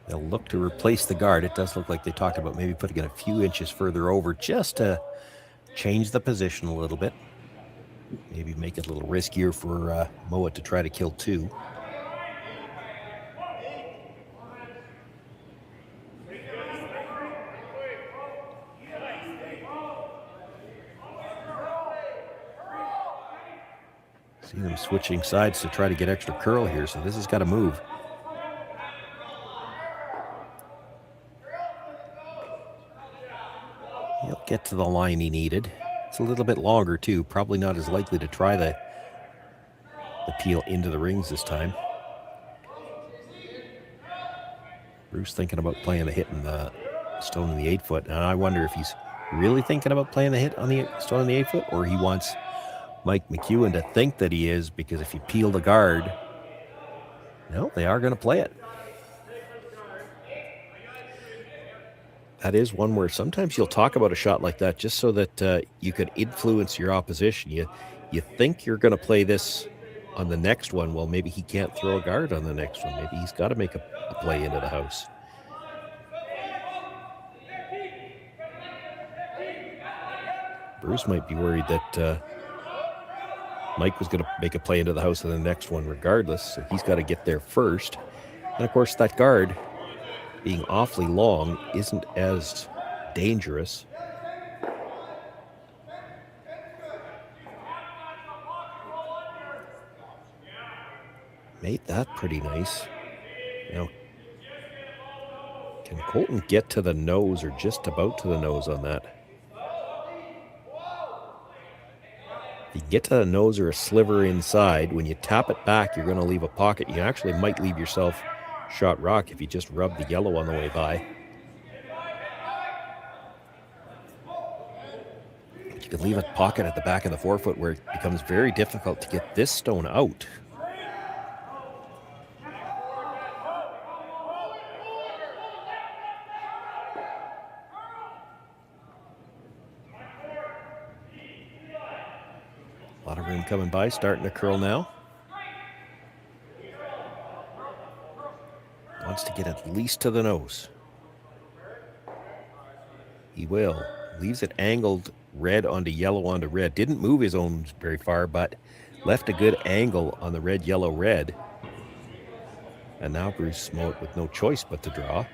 They'll look to replace the guard. It does look like they talked about maybe putting it a few inches further over just to change the position a little bit. Maybe make it a little riskier for Mouat to try to kill 2. See them switching sides to try to get extra curl here, so this has got to move. He'll get to the line he needed. It's a little bit longer too, probably not as likely to try the peel into the rings this time. Bruce thinking about playing the hit in the stone in the 8-foot, and I wonder if he's really thinking about playing the hit on the stone in the 8-foot, or he wants Mike McEwen to think that he is, because if you peel the guard, no, they are going to play it. That is one where sometimes you'll talk about a shot like that just so that you could influence your opposition. You think you're going to play this on the next one. Well, maybe he can't throw a guard on the next one. Maybe he's got to make a play into the house. Bruce might be worried that Mike was going to make a play into the house in the next one regardless, so he's got to get there first. And of course, that guard, being awfully long, isn't as dangerous. Made that pretty nice. Now, can Colton get to the nose or just about to the nose on that? If you get to the nose or a sliver inside, when you tap it back, you're going to leave a pocket. You actually might leave yourself shot rock if you just rub the yellow on the way by. But you could leave a pocket at the back of the 4-foot where it becomes very difficult to get this stone out. A lot of room coming by, starting to curl now. Wants to get at least to the nose. He will. Leaves it angled red onto yellow onto red. Didn't move his own very far, but left a good angle on the red, yellow, red. And now Bruce Mouat with no choice but to draw.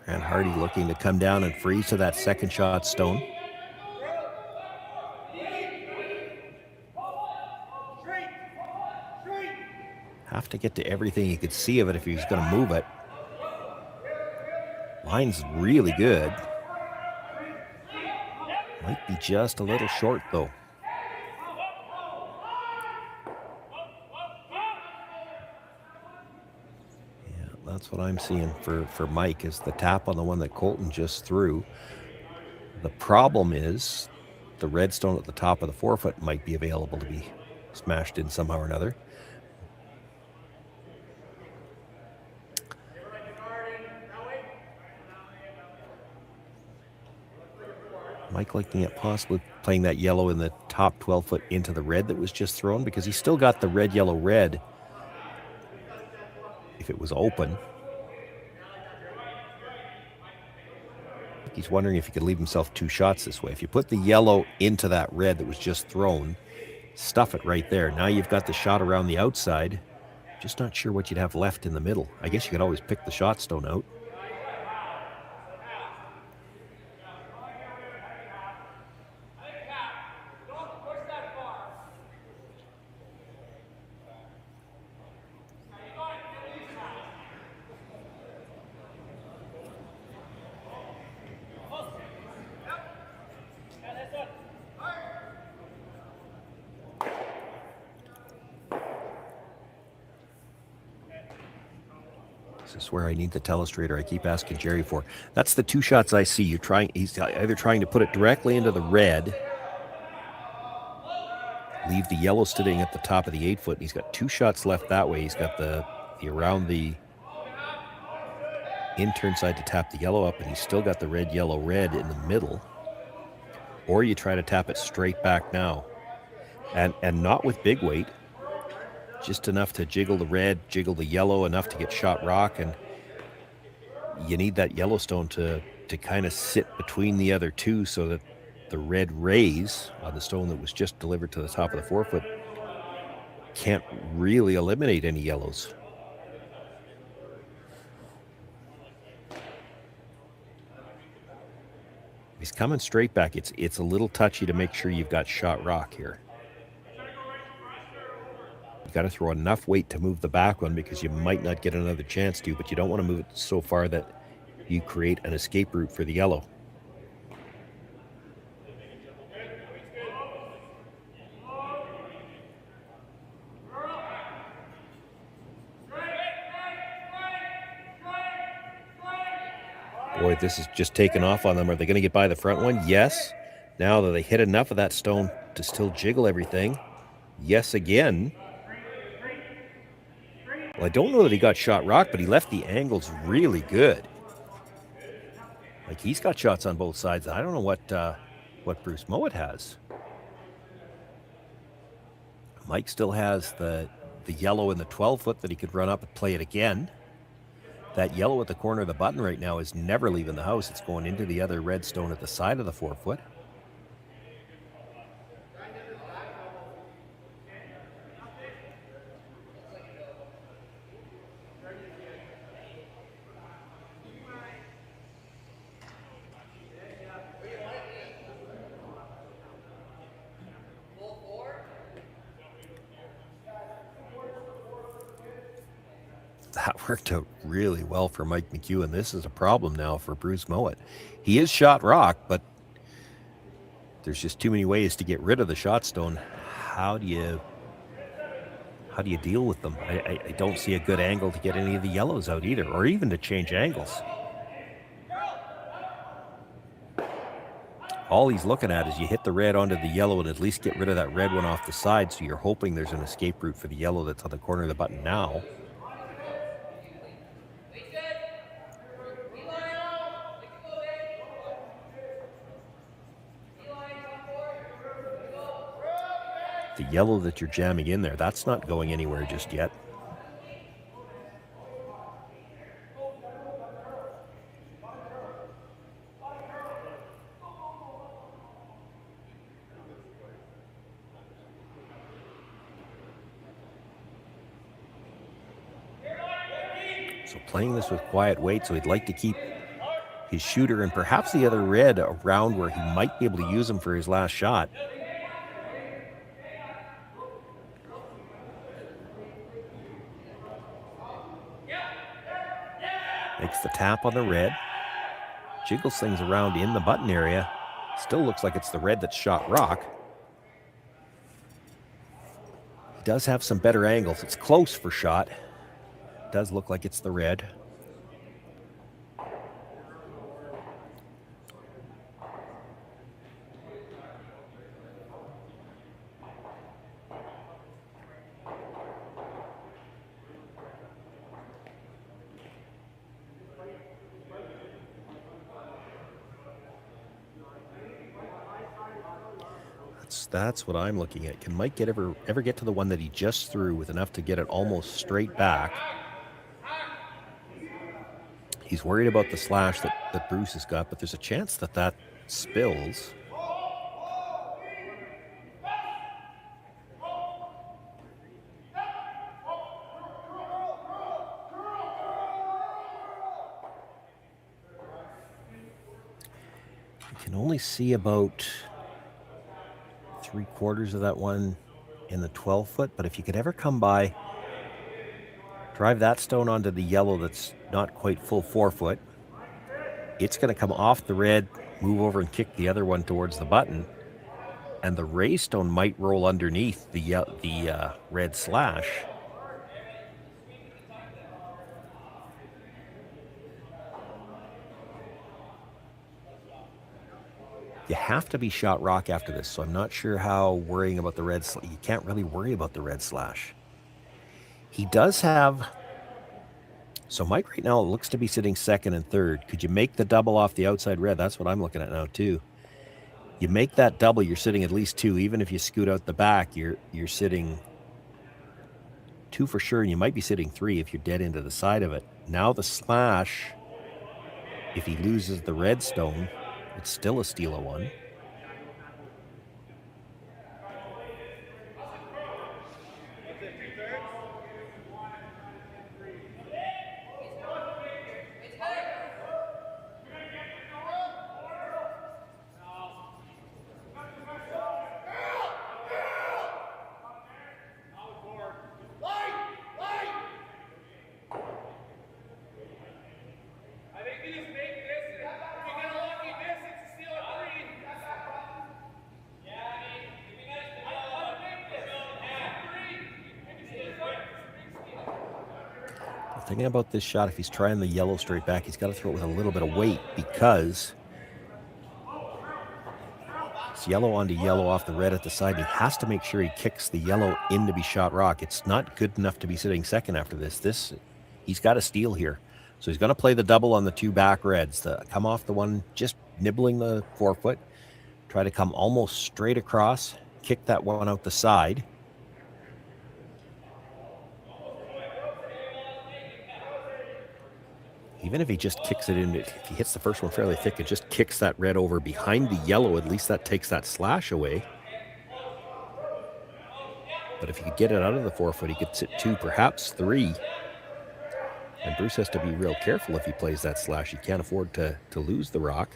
And Hardy looking to come down and freeze to that second shot stone. Have to get to everything he could see of it if he was going to move it. Line's really good. Might be just a little short though. That's what I'm seeing for Mike, is the tap on the one that Colton just threw. The problem is the red stone at the top of the 4-foot might be available to be smashed in somehow or another. Mike looking at possibly playing that yellow in the top 12-foot into the red that was just thrown, because he's still got the red, yellow, red if it was open. He's wondering if he could leave himself 2 shots this way. If you put the yellow into that red that was just thrown, stuff it right there. Now you've got the shot around the outside. Just not sure what you'd have left in the middle. I guess you could always pick the shot stone out. This is where I need the telestrator I keep asking Jerry for. That's the 2 shots I see. He's either trying to put it directly into the red, leave the yellow sitting at the top of the 8-foot. He's got 2 shots left that way. He's got the around the in-turn side to tap the yellow up, and he's still got the red, yellow, red in the middle. Or you try to tap it straight back now. And not with big weight. Just enough to jiggle the red, jiggle the yellow, enough to get shot rock, and you need that Yellowstone to kind of sit between the other two so that the red rays on the stone that was just delivered to the top of the 4-foot can't really eliminate any yellows. He's coming straight back. It's a little touchy to make sure you've got shot rock here. You've got to throw enough weight to move the back one because you might not get another chance to, but you don't want to move it so far that you create an escape route for the yellow. Boy, this is just taking off on them. Are they going to get by the front one? Yes. Now that they hit enough of that stone to still jiggle everything. Yes, again. Well, I don't know that he got shot rock, but he left the angles really good. Like, he's got shots on both sides. I don't know what Bruce Mouat has. Mike still has the yellow in the 12-foot that he could run up and play it again. That yellow at the corner of the button right now is never leaving the house. It's going into the other red stone at the side of the 4-foot. That worked out really well for Mike McEwen. This is a problem now for Bruce Mouat. He is shot rock, but there's just too many ways to get rid of the shot stone. How do you deal with them? I don't see a good angle to get any of the yellows out either, or even to change angles. All he's looking at is you hit the red onto the yellow and at least get rid of that red one off the side, so you're hoping there's an escape route for the yellow that's on the corner of the button now. The yellow that you're jamming in there, that's not going anywhere just yet. So playing this with quiet weight, so he'd like to keep his shooter and perhaps the other red around where he might be able to use him for his last shot. Makes the tap on the red. Jiggles things around in the button area. Still looks like it's the red that's shot rock. He does have some better angles. It's close for shot. It does look like it's the red. That's what I'm looking at. Can Mike ever get to the one that he just threw with enough to get it almost straight back? He's worried about the slash that Bruce has got, but there's a chance that spills. You can only see about 3/4 of that one in the 12-foot, but if you could ever come by, drive that stone onto the yellow that's not quite full 4-foot, it's going to come off the red, move over and kick the other one towards the button, and the ray stone might roll underneath the red slash. You have to be shot rock after this, so I'm not sure how worrying about the red slash. You can't really worry about the red slash. He does have... So Mike right now looks to be sitting second and third. Could you make the double off the outside red? That's what I'm looking at now too. You make that double, you're sitting at least 2. Even if you scoot out the back, you're sitting 2 for sure, and you might be sitting 3 if you're dead into the side of it. Now the slash, if he loses the red stone, it's still a steal of 1. Thinking about this shot, if he's trying the yellow straight back, he's got to throw it with a little bit of weight because it's yellow onto yellow off the red at the side. He has to make sure he kicks the yellow in to be shot rock. It's not good enough to be sitting second after this. He's got to steal here. So he's going to play the double on the two back reds. Come off the one just nibbling the forefoot. Try to come almost straight across. Kick that one out the side. Even if he just kicks it in, if he hits the first one fairly thick, it just kicks that red over behind the yellow. At least that takes that slash away. But if he could get it out of the forefoot, he could sit 2, perhaps 3. And Bruce has to be real careful if he plays that slash. He can't afford to lose the rock.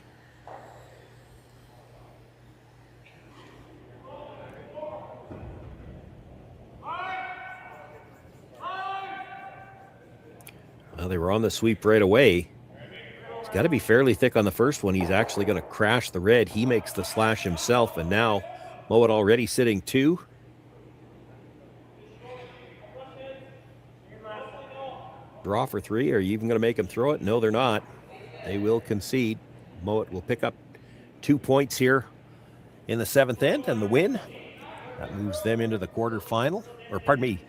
Well, they were on the sweep right away. He's got to be fairly thick on the first one. He's actually going to crash the red. He makes the slash himself, and now Mouat already sitting 2. Draw for 3. Are you even going to make him throw it? No, they're not. They will concede. Mouat will pick up 2 points here in the 7th end and the win. That moves them into the quarterfinal, or pardon me,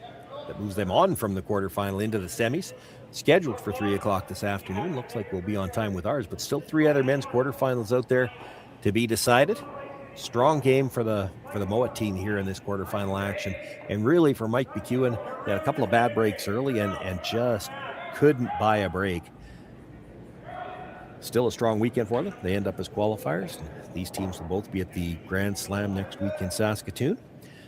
that moves them on from the quarterfinal into the semis. Scheduled for 3 o'clock this afternoon. Looks like we'll be on time with ours, but still 3 other men's quarterfinals out there to be decided. Strong game for the Mouat team here in this quarterfinal action. And really for Mike McEwen, they had a couple of bad breaks early and just couldn't buy a break. Still a strong weekend for them. They end up as qualifiers. These teams will both be at the Grand Slam next week in Saskatoon.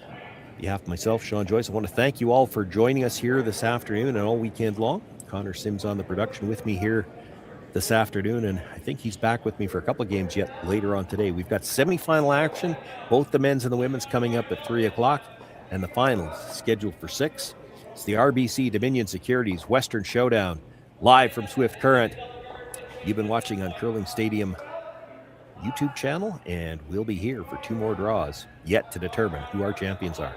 On behalf of myself, Sean Joyce, I want to thank you all for joining us here this afternoon and all weekend long. Connor Sims on the production with me here this afternoon, and I think he's back with me for a couple of games yet later on today. We've got semifinal action, both the men's and the women's coming up at 3 o'clock, and the finals scheduled for 6. It's the RBC Dominion Securities Western Showdown, live from Swift Current. You've been watching on Curling Stadium YouTube channel, and we'll be here for 2 more draws yet to determine who our champions are.